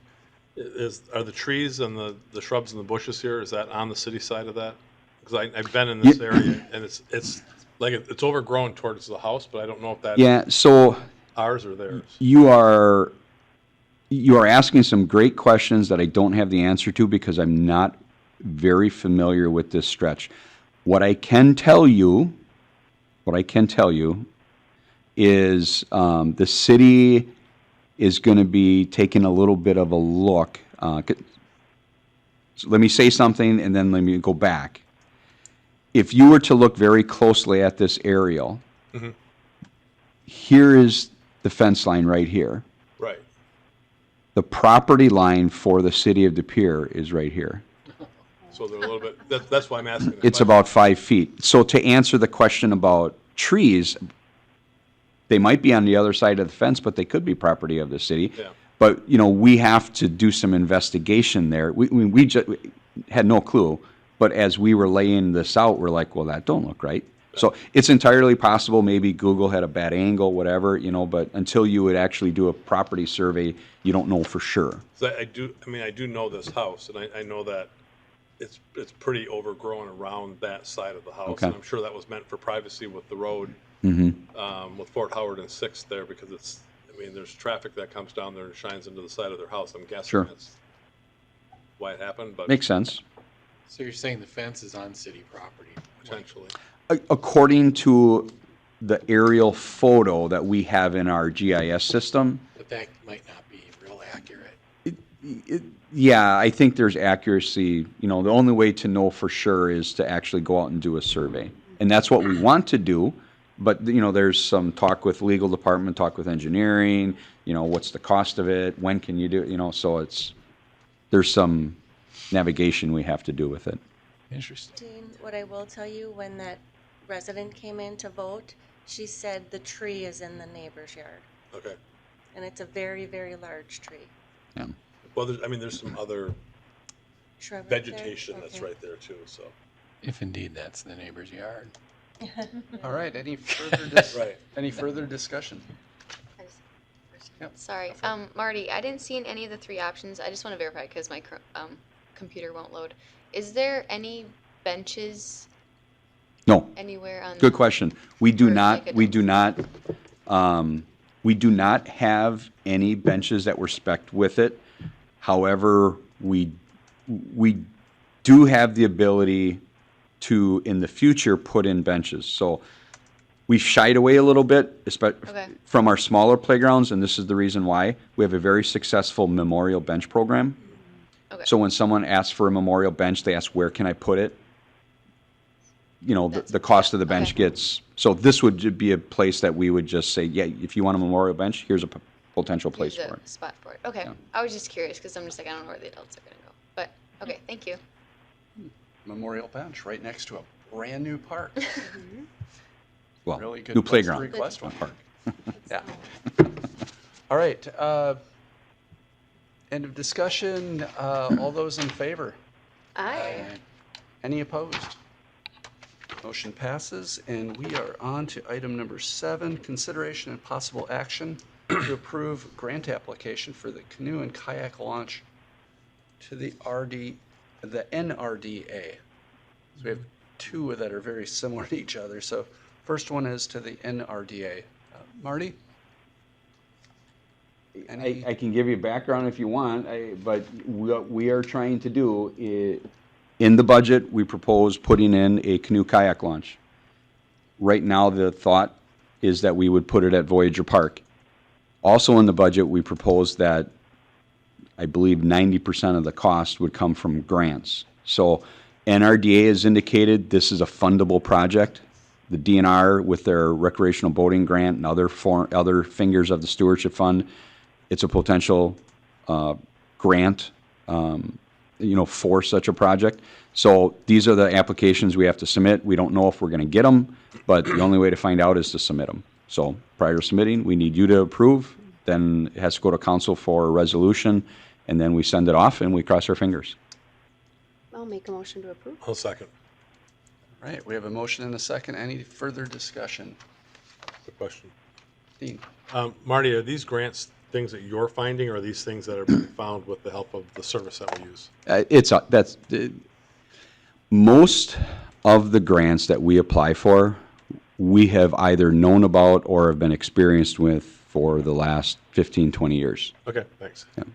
Are the trees and the shrubs and the bushes here, is that on the city side of that? Because I've been in this area and it's like it's overgrown towards the house, but I don't know if that's Yeah, so ours or theirs. you are asking some great questions that I don't have the answer to because I'm not very familiar with this stretch. What I can tell you is the city is going to be taking a little bit of a look. So let me say something and then let me go back. If you were to look very closely at this aerial, here is the fence line right here. Right. The property line for the city of De Pere is right here. So they're a little bit, that's why I'm asking. that It's question. about 5 feet. So to answer the question about trees, they might be on the other side of the fence, but they could be property of the city. Yeah. But, we have to do some investigation there. We just had no clue, but as we were laying this out, we're like, well, that don't look right. So it's entirely possible maybe Google had a bad angle, whatever, but until you would actually do a property survey, you don't know for sure. So I do know this house, and I know that it's pretty overgrown around that side of the house. Okay. And I'm sure that was meant for privacy with the road, with Fort Howard and 6th there, because there's traffic that comes down there and shines into the side of their house. I'm guessing Sure. that's why it happened, but Makes sense. So you're saying the fence is on city property? potentially. According to the aerial photo that we have in our GIS system, But that might not be real accurate. yeah, I think there's accuracy. The only way to know for sure is to actually go out and do a survey. And that's what we want to do. But, there's some talk with legal department, talk with engineering, what's the cost of it? When can you do it? So there's some navigation we have to do with it. Interesting. Dean, what I will tell you, when that resident came in to vote, she said the tree is in the neighbor's yard. Okay. And it's a very, very large tree. Yeah. Well, there's some other Shrub right there? vegetation that's Okay. right there too, so. If indeed that's the neighbor's yard. All right, any further, Right. any further discussion? I just- Yep. Sorry, Marty, I didn't see in any of the three options. I just want to verify because my computer won't load. Is there any benches No, anywhere on? good question. We do Or not, like a we do not, we do not have any benches that were spec'd with it. However, we do have the ability to, in the future, put in benches. So we've shied away a little bit Okay. from our smaller playgrounds, and this is the reason why. We have a very successful memorial bench program. Okay. So when someone asks for a memorial bench, they ask, where can I put it? The cost of the bench Okay. gets, so this would be a place that we would just say, yeah, if you want a memorial bench, here's a potential place Use for a it. spot for it. Okay. Yeah. I was just curious because I'm just like, I don't know where the adults are going to go. But, okay, thank you. Memorial bench right next to a brand-new park. Well, Really good new place to playground. request one. Yeah. All right, end of discussion. All those in favor? Aye. Any opposed? Motion passes, and we are on to item number 7, consideration and possible action to approve grant application for the canoe and kayak launch to the NRDA. So we have two that are very similar to each other. So first one is to the NRDA. Marty? I can give you background if you want, but what we are trying to do In the budget, we propose putting in a canoe kayak launch. Right now, the thought is that we would put it at Voyager Park. Also in the budget, we propose that I believe 90% of the cost would come from grants. So NRDA has indicated this is a fundable project. The DNR with their recreational boating grant and other fingers of the stewardship fund, it's a potential grant, for such a project. So these are the applications we have to submit. We don't know if we're going to get them, but the only way to find out is to submit them. So prior to submitting, we need you to approve. Then it has to go to council for a resolution, and then we send it off and we cross our fingers. I'll make a motion to approve. I'll second. All right, we have a motion and a second. Any further discussion? Good question. Dean? Marty, are these grants things that you're finding, or are these things that are being found with the help of the service that we use? Most of the grants that we apply for, we have either known about or have been experienced with for the last 15, 20 years. Okay, thanks. Yeah.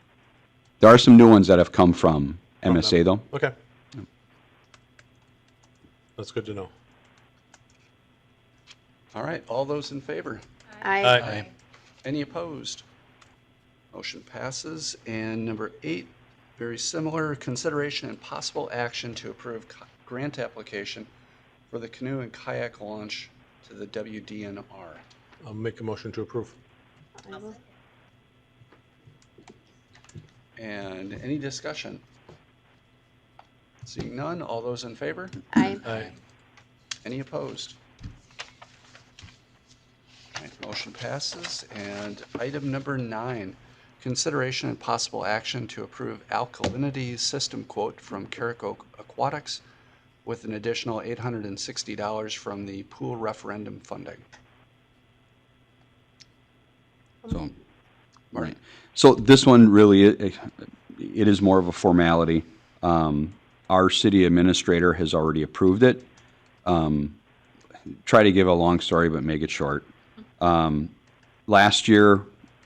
There are some new ones that have come from MSA, though. Okay. That's good to know. All right, all those in favor? Aye. Any opposed? Motion passes. And number 8, very similar, consideration and possible action to approve grant application for the canoe and kayak launch to the WDNR. I'll make a motion to approve. I will. And any discussion? Seeing none, all those in favor? Aye. Aye. Any opposed? All right, motion passes. And item number 9, consideration and possible action to approve Alkalinity system quote from Carrico Aquatics with an additional $860 from the pool referendum funding. So, Marty. So this one really, it is more of a formality. Our city administrator has already approved it. Try to give a long story, but make it short. Last year,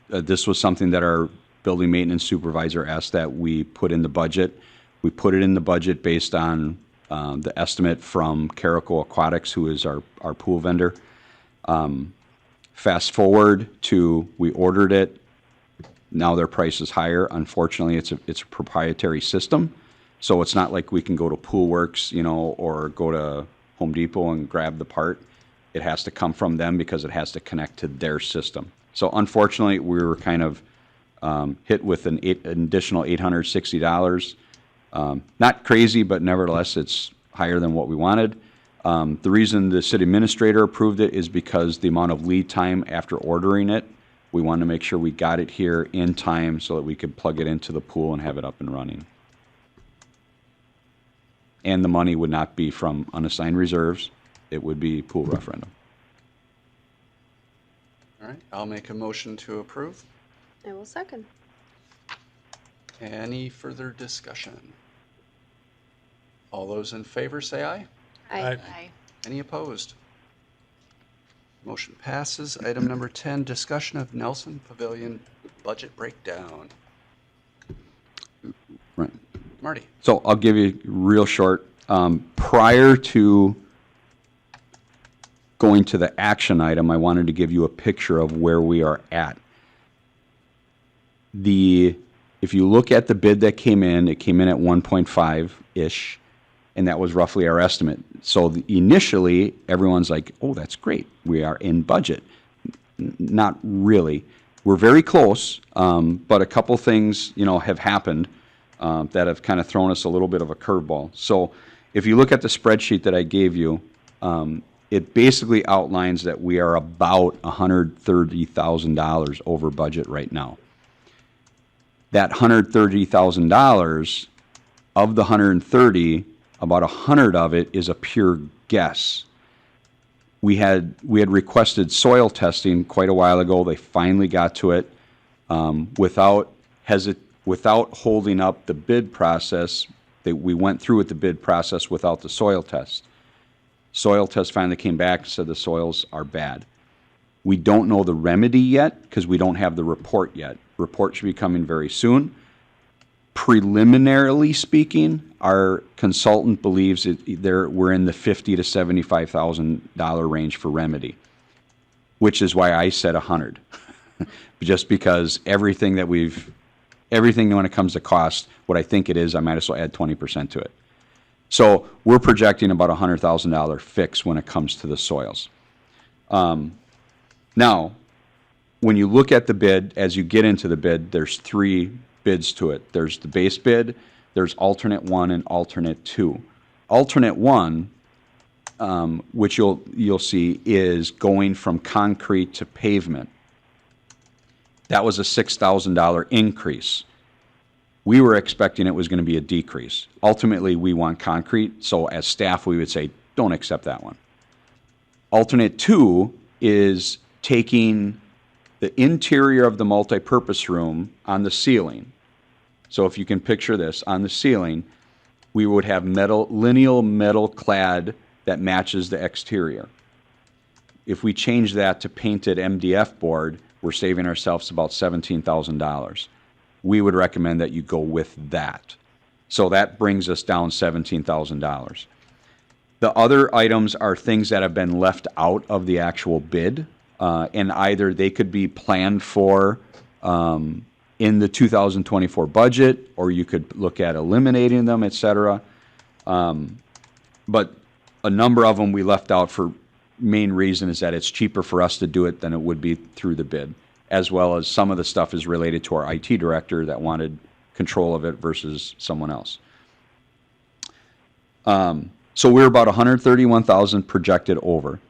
this was something that our building maintenance supervisor asked that we put in the budget. We put it in the budget based on the estimate from Carrico Aquatics, who is our pool vendor. Fast forward to we ordered it. Now their price is higher. Unfortunately, it's a proprietary system, so it's not like we can go to Pool Works, or go to Home Depot and grab the part. It has to come from them because it has to connect to their system. So unfortunately, we were kind of hit with an additional $860. Not crazy, but nevertheless, it's higher than what we wanted. The reason the city administrator approved it is because the amount of lead time after ordering it, we wanted to make sure we got it here in time so that we could plug it into the pool and have it up and running. And the money would not be from unassigned reserves. It would be pool referendum. All right, I'll make a motion to approve. I will second. Any further discussion? All those in favor say aye. Aye. Aye. Any opposed? Motion passes. Item number 10, discussion of Nelson Pavilion budget breakdown. Right. Marty? So I'll give you real short. Prior to going to the action item, I wanted to give you a picture of where we are at. If you look at the bid that came in, it came in at 1.5-ish, and that was roughly our estimate. So initially, everyone's like, oh, that's great. We are in budget. Not really. We're very close, but a couple things, have happened that have kind of thrown us a little bit of a curveball. So if you look at the spreadsheet that I gave you, it basically outlines that we are about $130,000 over budget right now. That $130,000, of the 130, about 100 of it is a pure guess. We had requested soil testing quite a while ago. They finally got to it without holding up the bid process. We went through with the bid process without the soil test. Soil test finally came back and said the soils are bad. We don't know the remedy yet because we don't have the report yet. Report should be coming very soon. Preliminarily speaking, our consultant believes we're in the $50,000 to $75,000 range for remedy, which is why I said 100. Just because everything when it comes to cost, what I think it is, I might as well add 20% to it. So we're projecting about $100,000 fix when it comes to the soils. Now, when you look at the bid, as you get into the bid, there's 3 bids to it. There's the base bid, there's alternate 1 and alternate 2. Alternate 1, which you'll see, is going from concrete to pavement. That was a $6,000 increase. We were expecting it was going to be a decrease. Ultimately, we want concrete, so as staff, we would say, don't accept that one. Alternate 2 is taking the interior of the multipurpose room on the ceiling. So if you can picture this, on the ceiling, we would have lineal metal clad that matches the exterior. If we change that to painted MDF board, we're saving ourselves about $17,000. We would recommend that you go with that. So that brings us down $17,000. The other items are things that have been left out of the actual bid, and either they could be planned for in the 2024 budget, or you could look at eliminating them, et cetera. But a number of them we left out for main reason is that it's cheaper for us to do it than it would be through the bid, as well as some of the stuff is related to our IT director that wanted control of it versus someone else. So we're about 131,000 projected over.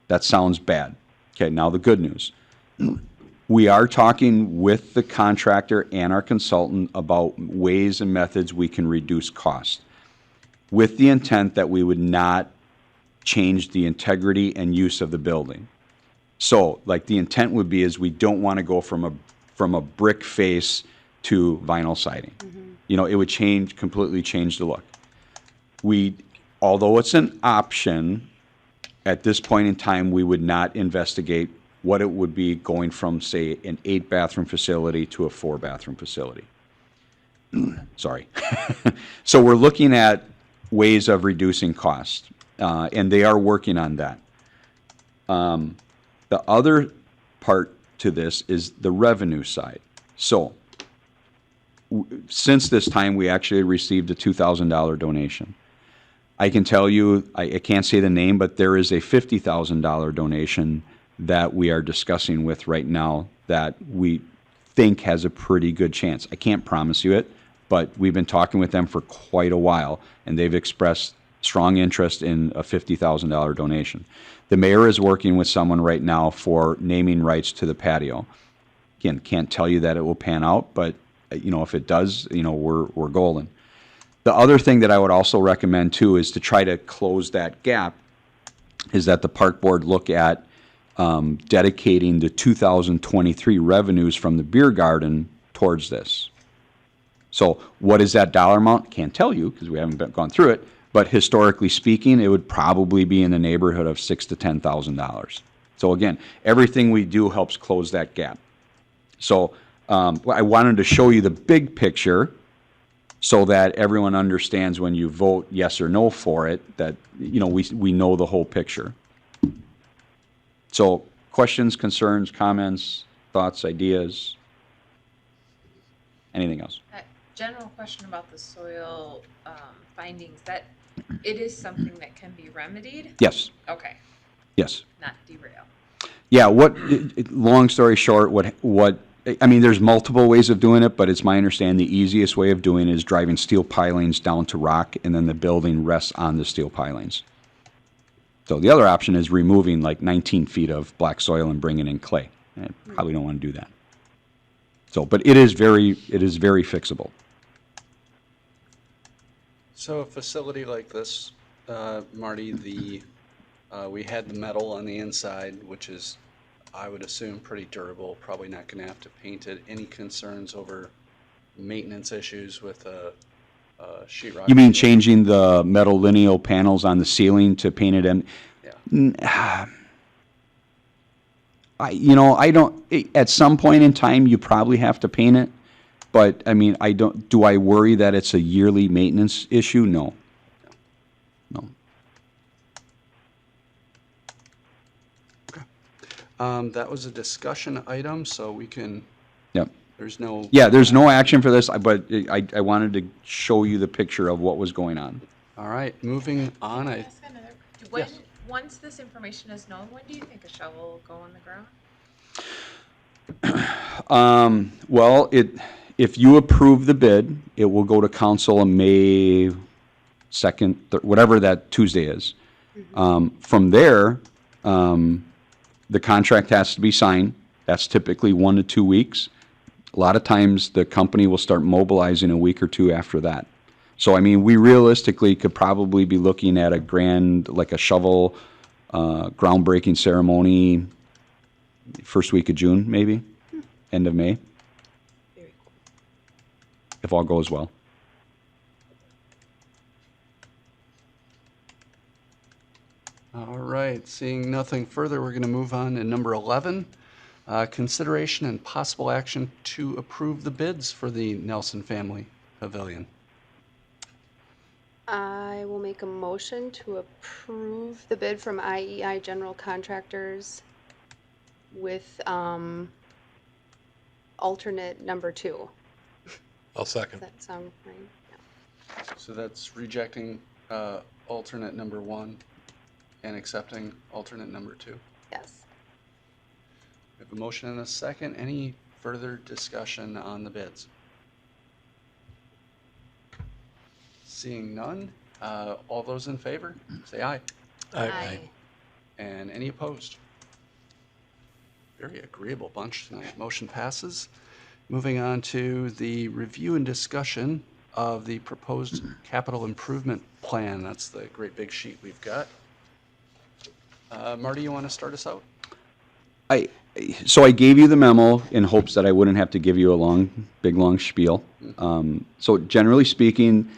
That sounds bad. Okay, now the good news. We are talking with the contractor and our consultant about ways and methods we can reduce cost, with the intent that we would not change the integrity and use of the building. So, like, the intent would be is we don't want to go from a brick face to vinyl siding. You know, it would completely change the look. Although it's an option, at this point in time, we would not investigate what it would be going from, say, an 8-bathroom facility to a 4-bathroom facility. Sorry. So we're looking at ways of reducing cost, and they are working on that. The other part to this is the revenue side. So since this time, we actually received a $2,000 donation. I can tell you, I can't say the name, but there is a $50,000 donation that we are discussing with right now that we think has a pretty good chance. I can't promise you it, but we've been talking with them for quite a while, and they've expressed strong interest in a $50,000 donation. The mayor is working with someone right now for naming rights to the patio. Again, can't tell you that it will pan out, but you know, if it does, you know, we're golden. The other thing that I would also recommend too is to try to close that gap is that the park board look at dedicating the 2023 revenues from the beer garden towards this. So what is that dollar amount? Can't tell you because we haven't gone through it, but historically speaking, it would probably be in the neighborhood of $6,000 to $10,000. So again, everything we do helps close that gap. So I wanted to show you the big picture so that everyone understands when you vote yes or no for it, that, you know, we know the whole picture. So questions, concerns, comments, thoughts, ideas? Anything else? General question about the soil findings, that it is something that can be remedied? Yes. Okay, Yes. not derail. Yeah, long story short, I mean, there's multiple ways of doing it, but it's my understanding the easiest way of doing it is driving steel pilings down to rock, and then the building rests on the steel pilings. So the other option is removing like 19 feet of black soil and bringing in clay. I probably don't want to do that. So, but it is very fixable. So a facility like this, Marty, we had the metal on the inside, which is, I would assume, pretty durable, probably not going to have to paint it. Any concerns over maintenance issues with sheetrock? You mean changing the metal lineal panels on the ceiling to paint it in? Yeah. I don't, at some point in time, you probably have to paint it. but I mean, do I worry that it's a yearly maintenance issue? No. No. That was a discussion item, so we can, Yep. there's no. Yeah, there's no action for this, but I wanted to show you the picture of what was going on. All right, moving on. Can I ask another- Once this information is known, when do you think a shovel will go in the ground? Well, if you approve the bid, it will go to council on May 2nd, whatever that Tuesday is. From there, the contract has to be signed. That's typically 1 to 2 weeks. A lot of times, the company will start mobilizing a week or two after that. So, I mean, we realistically could probably be looking at like a shovel groundbreaking ceremony first week of June, maybe, end of May. Very cool. If all goes well. All right, seeing nothing further, we're going to move on to number 11. Consideration and possible action to approve the bids for the Nelson Family Pavilion. I will make a motion to approve the bid from IEI General Contractors with alternate number 2. I'll Does second. that sound right? Yeah. So that's rejecting alternate number 1 and accepting alternate number 2. Yes. We have a motion and a second. Any further discussion on the bids? Seeing none, all those in favor, say aye. Aye. And any opposed? Very agreeable bunch tonight. Motion passes. Moving on to the review and discussion of the proposed capital improvement plan. That's the great big sheet we've got. Marty, you want to start us out? So I gave you the memo in hopes that I wouldn't have to give you a big long spiel. So generally speaking,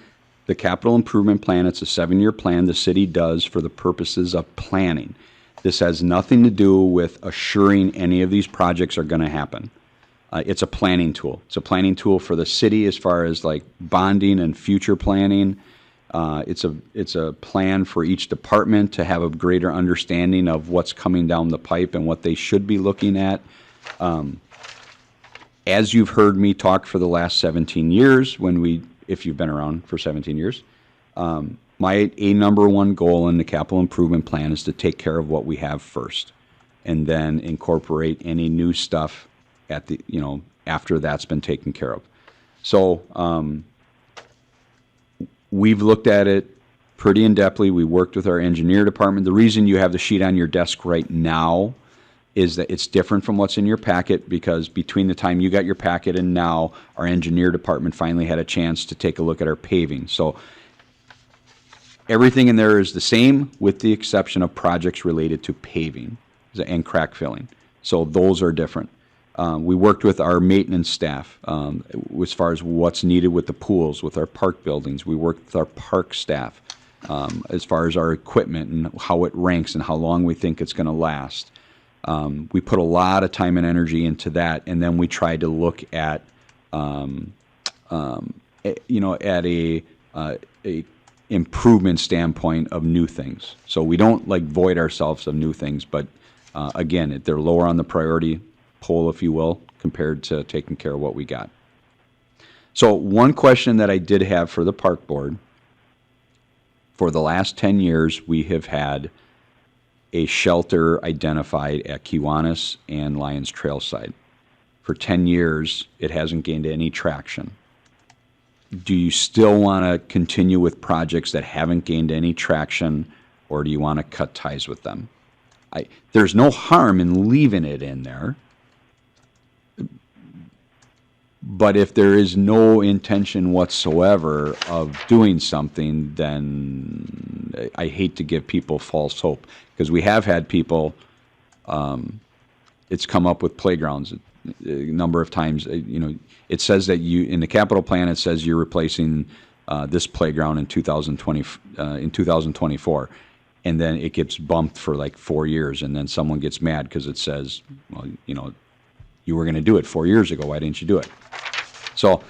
the capital improvement plan, it's a 7-year plan the city does for the purposes of planning. This has nothing to do with assuring any of these projects are going to happen. It's a planning tool. It's a planning tool for the city as far as like bonding and future planning. It's a plan for each department to have a greater understanding of what's coming down the pipe and what they should be looking at. As you've heard me talk for the last 17 years, if you've been around for 17 years, my number 1 goal in the capital improvement plan is to take care of what we have first, and then incorporate any new stuff after that's been taken care of. So we've looked at it pretty in-depthly. We worked with our engineer department. The reason you have the sheet on your desk right now is that it's different from what's in your packet, because between the time you got your packet and now, our engineer department finally had a chance to take a look at our paving. So everything in there is the same with the exception of projects related to paving and crack filling. So those are different. We worked with our maintenance staff as far as what's needed with the pools, with our park buildings. We worked with our park staff as far as our equipment and how it ranks and how long we think it's going to last. We put a lot of time and energy into that, and then we tried to look at, at a improvement standpoint of new things. So we don't like void ourselves of new things, but again, they're lower on the priority pole, if you will, compared to taking care of what we got. So one question that I did have for the park board: for the last 10 years, we have had a shelter identified at Kiwanis and Lions Trailside. For 10 years, it hasn't gained any traction. Do you still want to continue with projects that haven't gained any traction, or do you want to cut ties with them? There's no harm in leaving it in there. But if there is no intention whatsoever of doing something, then I hate to give people false hope, because we have had people, it's come up with playgrounds a number of times. It says that in the capital plan, it says you're replacing this playground in 2024, and then it gets bumped for like 4 years, and then someone gets mad because it says, well, you were going to do it 4 years ago. Why didn't you do it? So,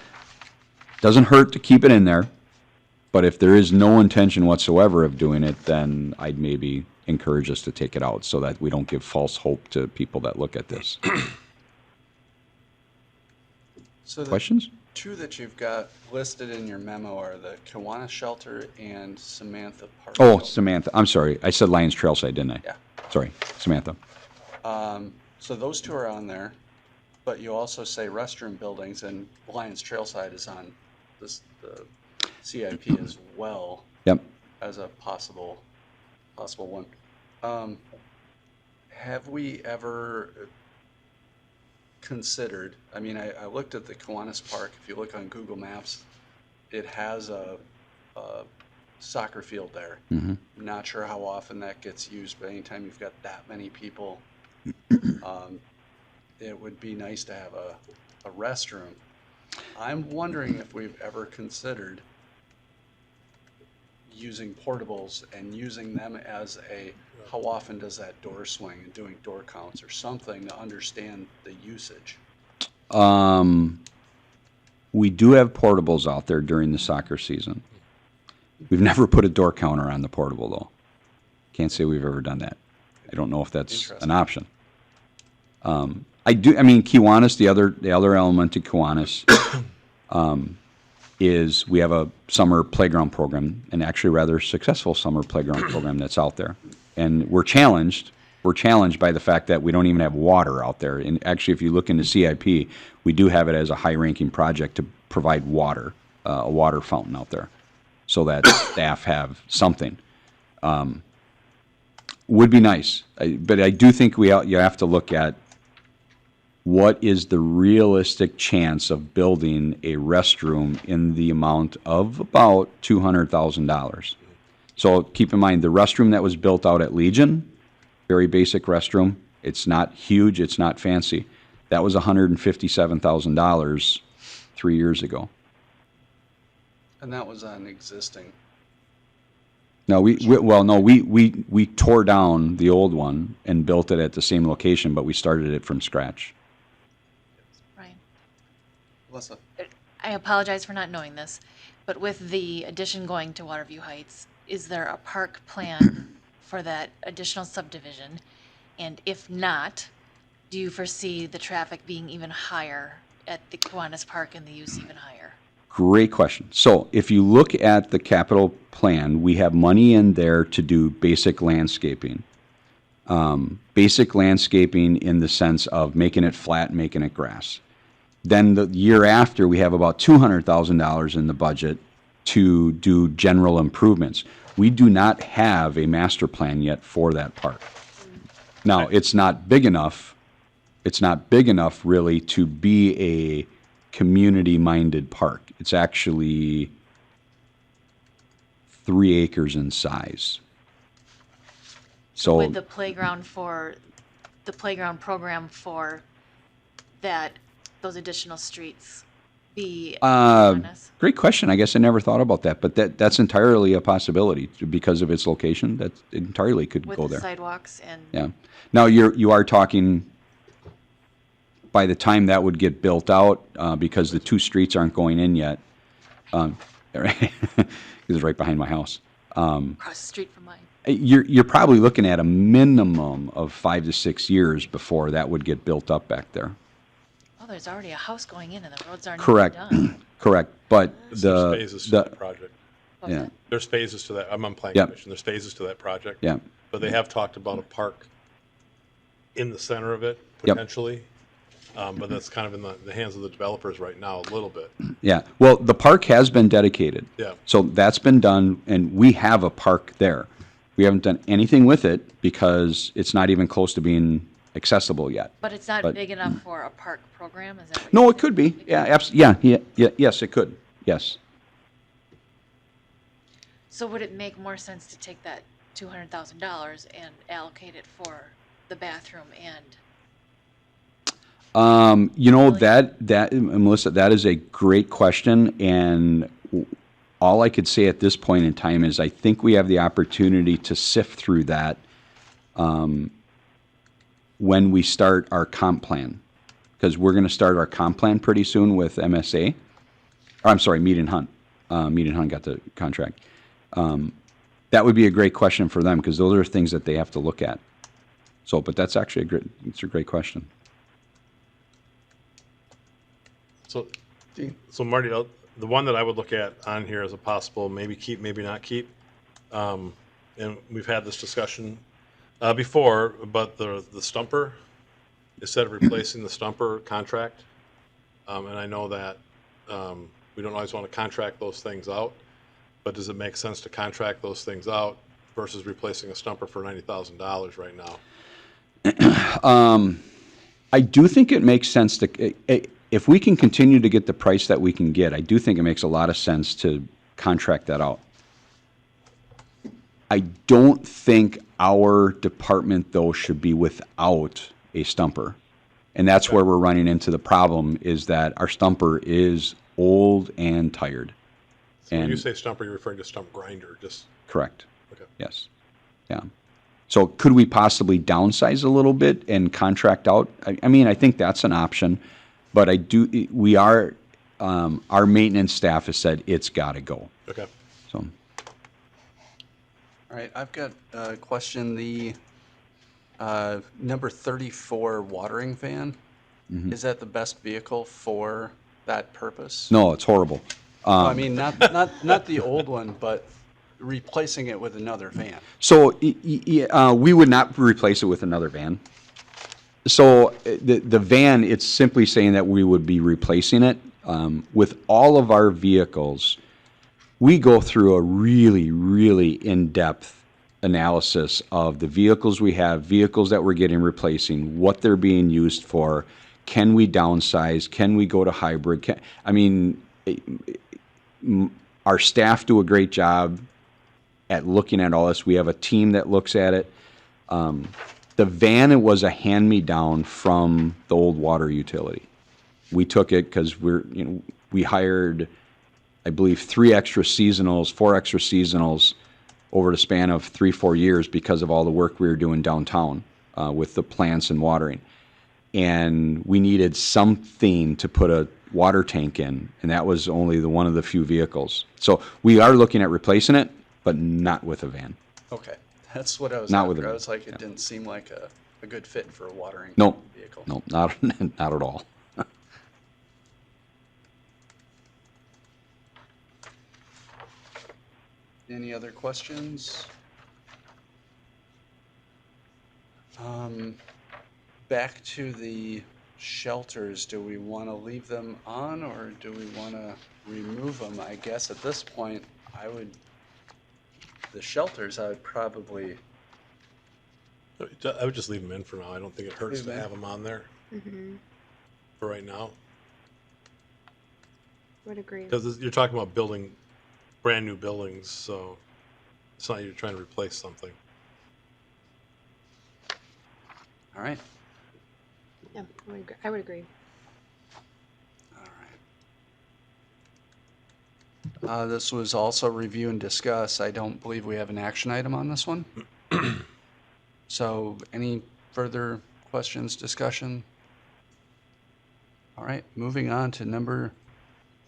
doesn't hurt to keep it in there, but if there is no intention whatsoever of doing it, then I'd maybe encourage us to take it out so that we don't give false hope to people that look at this. So the Questions? two that you've got listed in your memo are the Kiwanis Shelter and Samantha Park. Oh, Shelter. Samantha, I'm sorry. I said Lions Trailside, didn't I? Yeah. Sorry, Samantha. So those two are on there, but you also say restroom buildings, and Lions Trailside is on the CIP as well Yep. as a possible one. Have we ever considered, I mean, I looked at the Kiwanis Park. If you look on Google Maps, it has a soccer field there. Mhm. Not sure how often that gets used, but anytime you've got that many people, it would be nice to have a restroom. I'm wondering if we've ever considered using portables and using them as how often does that door swing, and doing door counts or something to understand the usage. We do have portables out there during the soccer season. We've never put a door counter on the portable, though. Can't say we've ever done that. I don't know if that's an option. Kiwanis, the other element to Kiwanis is we have a summer playground program, an actually rather successful summer playground program that's out there. And we're challenged by the fact that we don't even have water out there. And actually, if you look into CIP, we do have it as a high-ranking project to provide water, a water fountain out there, so that staff have something. Would be nice, but I do think you have to look at what is the realistic chance of building a restroom in the amount of about $200,000. So keep in mind, the restroom that was built out at Legion, very basic restroom. It's not huge, it's not fancy. That was $157,000 3 years ago. And that was on existing. No, we tore down the old one and built it at the same location, but we started it from scratch. Right. Melissa? I apologize for not knowing this, but with the addition going to Waterview Heights, is there a park plan for that additional subdivision? And if not, do you foresee the traffic being even higher at the Kiwanis Park and the use even higher? Great question. So if you look at the capital plan, we have money in there to do basic landscaping. Basic landscaping in the sense of making it flat, making it grass. Then the year after, we have about $200,000 in the budget to do general improvements. We do not have a master plan yet for that park. Now, it's not big enough. It's not big enough really to be a community-minded park. It's actually 3 acres in size. So Would the playground program for those additional streets be Kiwanis? great question. I guess I never thought about that, but that's entirely a possibility because of its location. That entirely could With go the there. sidewalks and Yeah. Now you are talking. By the time that would get built out, because the 2 streets aren't going in yet, because it's right behind my house. across the street from mine. You're probably looking at a minimum of 5 to 6 years before that would get built up back there. Oh, there's already a house going in and the roads aren't Correct. even done. Correct. But There's phases to that project. What was yeah, it? There's phases to that. I'm on planning Yep. commission. There's phases to that project. yeah. But they have talked about a park in the center of it, Yep. potentially. But that's kind of in the hands of the developers right now, a little bit. Yeah. Well, the park has been dedicated. Yeah. So that's been done, and we have a park there. We haven't done anything with it because it's not even close to being accessible yet. But it's not But- big enough for a park program, is that what No, you're it could saying? be. Yeah, yeah, yes, it could. Yes. So would it make more sense to take that $200,000 and allocate it for the bathroom and That Melissa, that is a great question, and all I could say at this point in time is I think we have the opportunity to sift through that when we start our comp plan. because we're going to start our comp plan pretty soon with MSA. Or, I'm sorry, Mead and Hunt. Mead and Hunt got the contract. That would be a great question for them, because those are things that they have to look at. So, but that's actually it's a great question. So, Marty, the one that I would look at on here as a possible maybe keep, maybe not keep, and we've had this discussion before, but the stumper, instead of replacing the stumper contract, and I know that we don't always want to contract those things out, but does it make sense to contract those things out versus replacing a stumper for $90,000 right now? I do think it makes sense to, if we can continue to get the price that we can get, I do think it makes a lot of sense to contract that out. I don't think our department, though, should be without a stumper. And that's where we're running into the problem, is that our stumper is old and tired. So when you say stumper, you're referring to stump grinder, just... Correct. Okay. Yes. Yeah. So could we possibly downsize a little bit and contract out? I mean, I think that's an option, but our maintenance staff has said it's got to go. Okay. So. All right, I've got a question. The number 34 watering van, is that the best vehicle for that purpose? No, it's horrible. I mean, not the old one, but replacing it with another van. So we would not replace it with another van. So the van, it's simply saying that we would be replacing it. With all of our vehicles, we go through a really, really in-depth analysis of the vehicles we have, vehicles that we're getting replacing, what they're being used for. Can we downsize? Can we go to hybrid? Our staff do a great job at looking at all this. We have a team that looks at it. The van, it was a hand-me-down from the old water utility. We took it because we hired, I believe, 4 extra seasonals over the span of 3-4 years because of all the work we were doing downtown with the plants and watering. And we needed something to put a water tank in, and that was only one of the few vehicles. So we are looking at replacing it, but not with a van. Okay, that's what I was Not with after. a I was like, it yeah. didn't seem like a good fit for a watering No, vehicle. no, not at all. Any other questions? Back to the shelters, do we want to leave them on or do we want to remove them? I guess at this point, the shelters, I would probably, I would just leave them in for now. I don't think it hurts Leave to them in. have them on there for right now. Would agree. Because you're talking about building brand new buildings, so it's not you're trying to replace something. all right. Yeah, I would agree. All right. This was also review and discuss. I don't believe we have an action item on this one. So any further questions, discussion? All right, moving on to number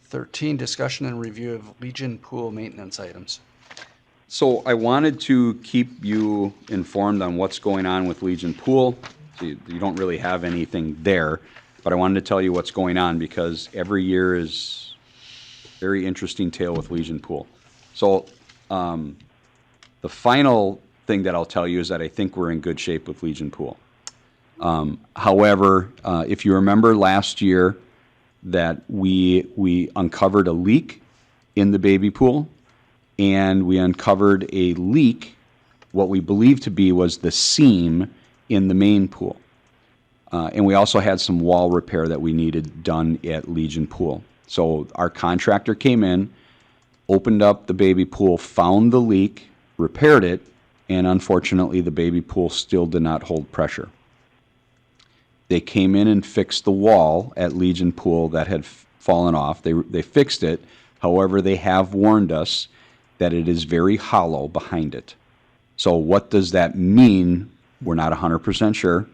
13, discussion and review of Legion Pool maintenance items. So I wanted to keep you informed on what's going on with Legion Pool. So you don't really have anything there, but I wanted to tell you what's going on because every year is a very interesting tale with Legion Pool. So the final thing that I'll tell you is that I think we're in good shape with Legion Pool. However, if you remember last year that we uncovered a leak in the baby pool, and we uncovered a leak, what we believe to be was the seam in the main pool. And we also had some wall repair that we needed done at Legion Pool. So our contractor came in, opened up the baby pool, found the leak, repaired it, and unfortunately the baby pool still did not hold pressure. They came in and fixed the wall at Legion Pool that had fallen off. They fixed it. However, they have warned us that it is very hollow behind it. So what does that mean? We're not 100% sure.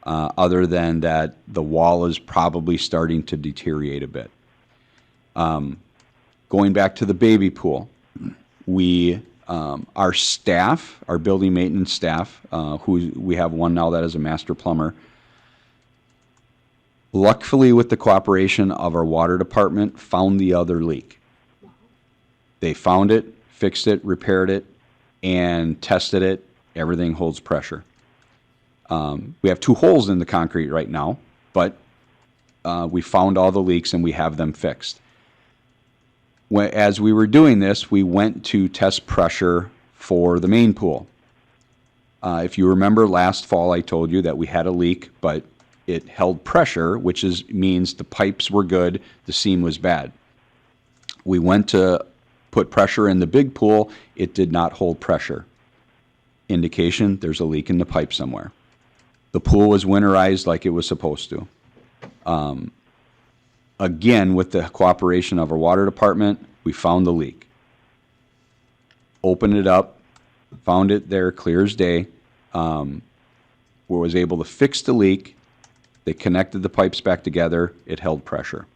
other than that the wall is probably starting to deteriorate a bit. Going back to the baby pool, our staff, our building maintenance staff, who we have one now that is a master plumber, luckily with the cooperation of our water department, found the other leak. They found it, fixed it, repaired it, and tested it. Everything holds pressure. We have 2 holes in the concrete right now, but we found all the leaks and we have them fixed. As we were doing this, we went to test pressure for the main pool. If you remember last fall, I told you that we had a leak, but it held pressure, which means the pipes were good, the seam was bad. We went to put pressure in the big pool, it did not hold pressure. Indication there's a leak in the pipe somewhere. The pool was winterized like it was supposed to. Again, with the cooperation of our water department, we found the leak. Opened it up, found it there clear as day. Was able to fix the leak. They connected the pipes back together. It held pressure.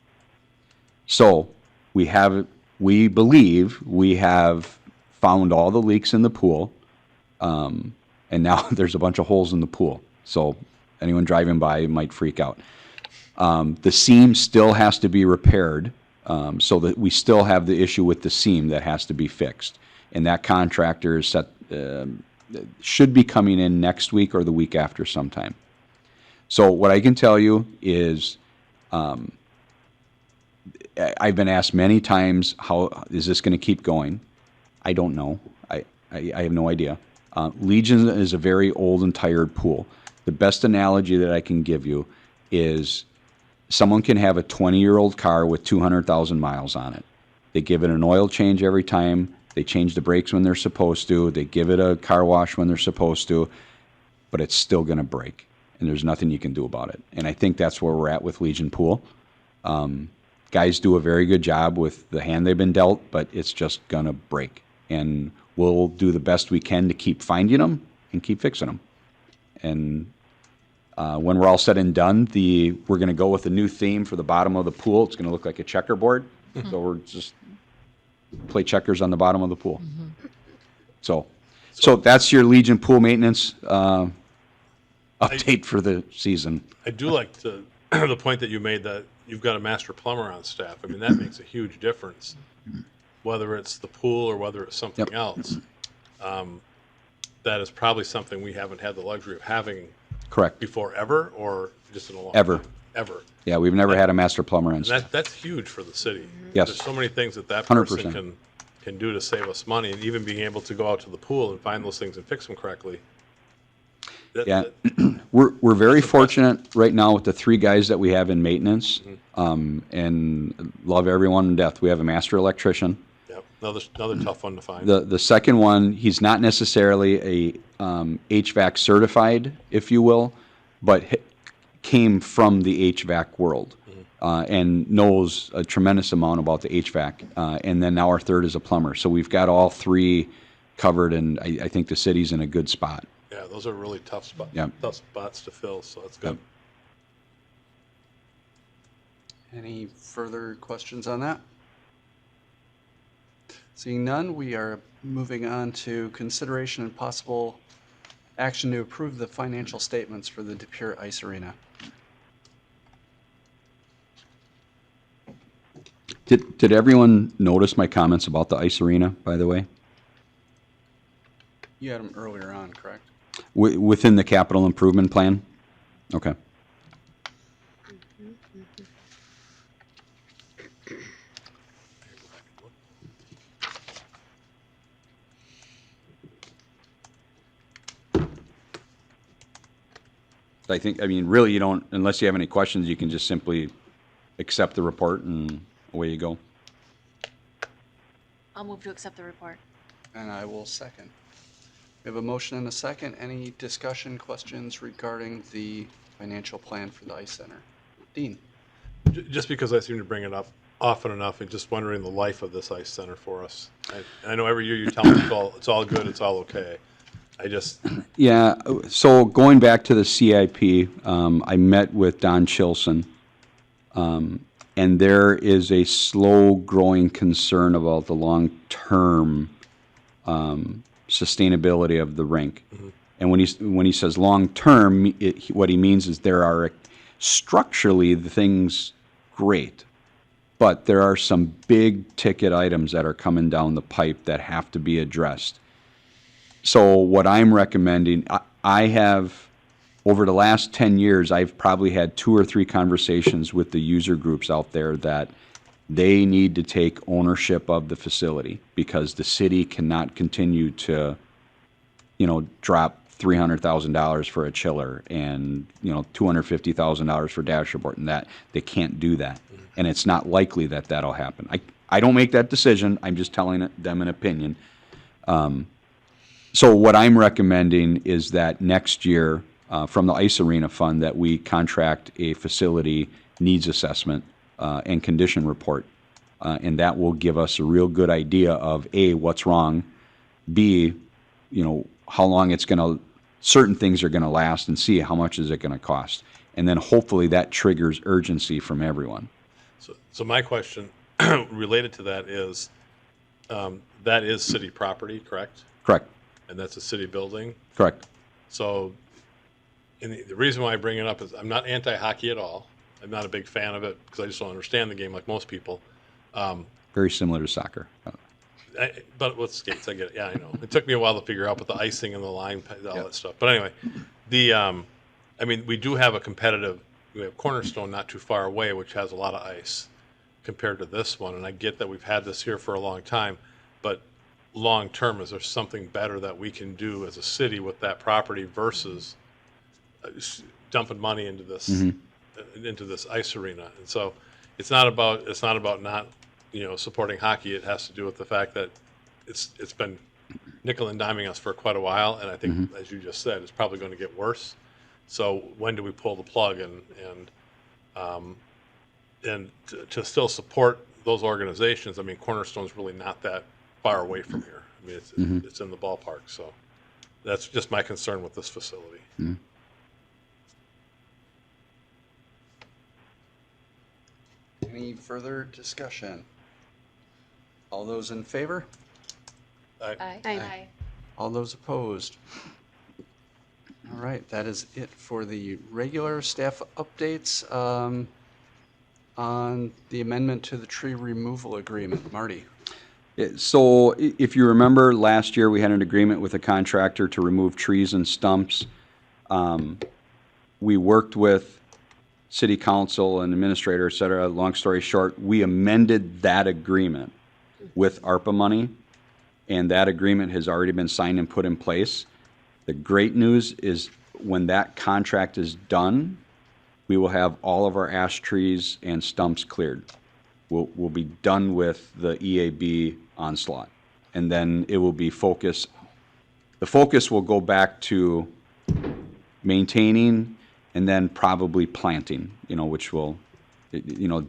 So we believe we have found all the leaks in the pool, and now there's a bunch of holes in the pool. So anyone driving by might freak out. The seam still has to be repaired, so that we still have the issue with the seam that has to be fixed. And that contractor is should be coming in next week or the week after sometime. So what I can tell you is, I've been asked many times, how is this going to keep going? I don't know. I have no idea. Legion is a very old and tired pool. The best analogy that I can give you is someone can have a 20-year-old car with 200,000 miles on it. They give it an oil change every time. They change the brakes when they're supposed to. They give it a car wash when they're supposed to, but it's still going to break, and there's nothing you can do about it. And I think that's where we're at with Legion Pool. Guys do a very good job with the hand they've been dealt, but it's just going to break. And we'll do the best we can to keep finding them and keep fixing them. And when we're all said and done, we're going to go with a new theme for the bottom of the pool. It's going to look like a checkerboard. So we're just play checkers on the bottom of the pool. So that's your Legion pool maintenance update for the season. I do like the point that you made that you've got a master plumber on staff. I mean, that makes a huge difference, whether it's the pool or whether it's something else. That is probably something we haven't had the luxury of having Correct. before ever, or just in a long Ever. time. Ever. Yeah, we've never had a master plumber on And staff. that's huge for the city. Yes. There's so many things that 100%. person can do to save us money, and even being able to go out to the pool and find those things and fix them correctly. Yeah, we're very fortunate right now with the 3 guys that we have in maintenance, and love everyone to death. We have a master electrician. Yep. Another tough one to find. The second one, he's not necessarily a HVAC certified, if you will, but came from the HVAC world and knows a tremendous amount about the HVAC. And then now our third is a plumber. So we've got all 3 covered, and I think the city's in a good spot. Yeah, those are really tough spots. Yep. Tough spots to fill, so that's good. Yep. Any further questions on that? Seeing none, we are moving on to consideration and possible action to approve the financial statements for the De Pere Ice Arena. Did everyone notice my comments about the ice arena, by the way? You had them earlier on, correct? Within the capital improvement plan? Okay. I mean, really, you don't, unless you have any questions, you can just simply accept the report and away you go. I'll move to accept the report. And I will second. We have a motion and a second. Any discussion, questions regarding the financial plan for the ice center? Dean? Just because I seem to bring it up often enough, and just wondering the life of this ice center for us. I know every year you tell me it's all good, it's all okay. I just, Yeah, so going back to the CIP, I met with Don Chilson, and there is a slow-growing concern about the long-term sustainability of the rink. And when he says long-term, what he means is there are structurally the thing's great, but there are some big-ticket items that are coming down the pipe that have to be addressed. So what I'm recommending, I have, over the last 10 years, I've probably had 2 or 3 conversations with the user groups out there that they need to take ownership of the facility because the city cannot continue to, drop $300,000 for a chiller and, $250,000 for dash report and that. They can't do that. And it's not likely that that'll happen. I don't make that decision. I'm just telling them an opinion. So what I'm recommending is that next year, from the Ice Arena Fund, that we contract a facility needs assessment and condition report. And that will give us a real good idea of A, what's wrong, B, how long certain things are going to last, and C, how much is it going to cost. And then hopefully that triggers urgency from everyone. so my question related to that is, that is city property, correct? Correct. And that's a city building? Correct. So, and the reason why I bring it up is I'm not anti-hockey at all. I'm not a big fan of it because I just don't understand the game like most people. Very similar to soccer. But with skates, I get it. Yeah, I know. It took me a while to figure out with the icing and the line, all that stuff. But anyway, we do have we have Cornerstone not too far away, which has a lot of ice compared to this one. And I get that we've had this here for a long time, but long term, is there something better that we can do as a city with that property versus dumping money into this ice arena? And so it's not about not supporting hockey. It has to do with the fact that it's been nickel and diming us for quite a while, and I think as you just said, it's probably going to get worse. So when do we pull the plug and to still support those organizations? I mean, Cornerstone's really not that far away from here. I mean, it's in the ballpark. So that's just my concern with this facility. Any further discussion? All those in favor? Aye. All those opposed? All right, that is it for the regular staff updates on the amendment to the tree removal agreement. Marty? So if you remember, last year we had an agreement with a contractor to remove trees and stumps. We worked with city council and administrator, et cetera. Long story short, we amended that agreement with ARPA money, and that agreement has already been signed and put in place. The great news is when that contract is done, we will have all of our ash trees and stumps cleared. We'll be done with the EAB onslaught, and then it will be focused. The focus will go back to maintaining and then probably planting, which will,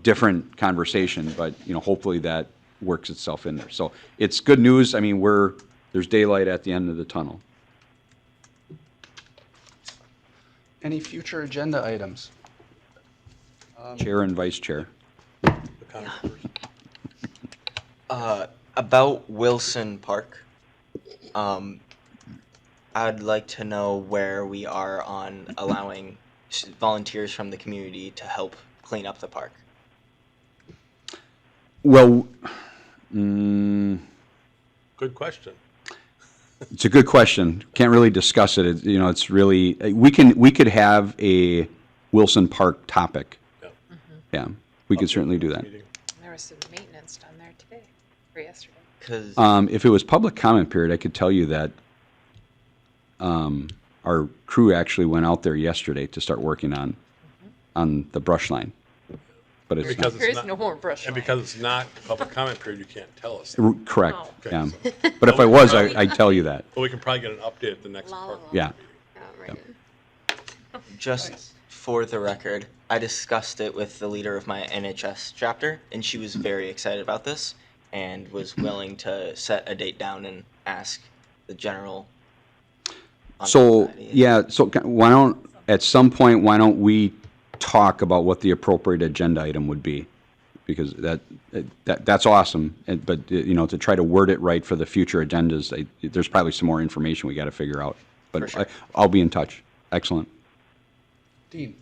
different conversation, but, hopefully that works itself in there. So it's good news. I mean, there's daylight at the end of the tunnel. Any future agenda items? Chair and vice chair. About Wilson Park, I'd like to know where we are on allowing volunteers from the community to help clean up the park. Well, Good question. it's a good question. Can't really discuss it. It's really, we could have a Wilson Park topic. Yeah. Yeah, we could certainly do that. There was some maintenance done there today, or yesterday. 'Cause If it was public comment period, I could tell you that our crew actually went out there yesterday to start working on the brush line. But it's Because not, There is not- no more brush. And line. because it's not public comment period, you can't tell us. correct. Oh. Okay, Yeah. so- But if I was, I'd tell you that. But we can probably get an update at the next La, la, park. la. Yeah. Right. just for the record, I discussed it with the leader of my NHS chapter, and she was very excited about this and was willing to set a date down and ask the general on So, anxiety. yeah, so why don't, at some point, why don't we talk about what the appropriate agenda item would be? Because that's awesome, but, you know, to try to word it right for the future agendas, there's probably some more information we got to figure out. For But sure. I'll be in touch. Excellent. Dean?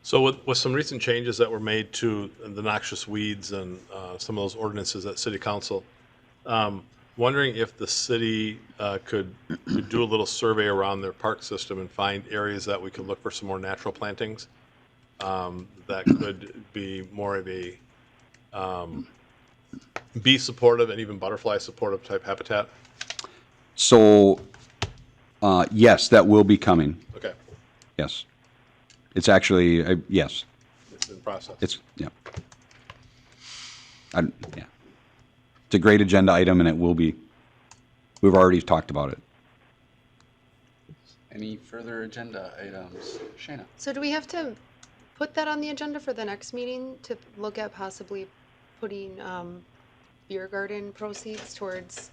So with some recent changes that were made to the noxious weeds and some of those ordinances at city council, wondering if the city could do a little survey around their park system and find areas that we could look for some more natural plantings that could be more of a bee supportive and even butterfly supportive type habitat. So, yes, that will be coming. Okay, Yes. It's actually, yes, it's in process. yeah. Yeah. It's a great agenda item, and it will be, we've already talked about it. Any further agenda items? Shayna? So do we have to put that on the agenda for the next meeting to look at possibly putting beer garden proceeds towards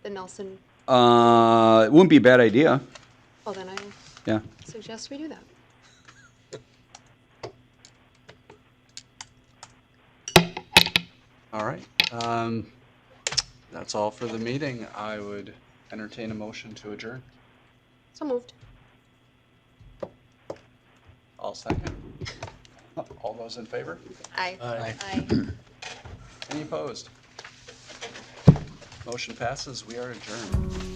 the Nelson? It wouldn't be a bad idea. Well, then I Yeah. suggest we do that. All right. That's all for the meeting. I would entertain a motion to adjourn. So moved. I'll second. All those in favor? Aye. Aye. Any opposed? Motion passes. We are adjourned.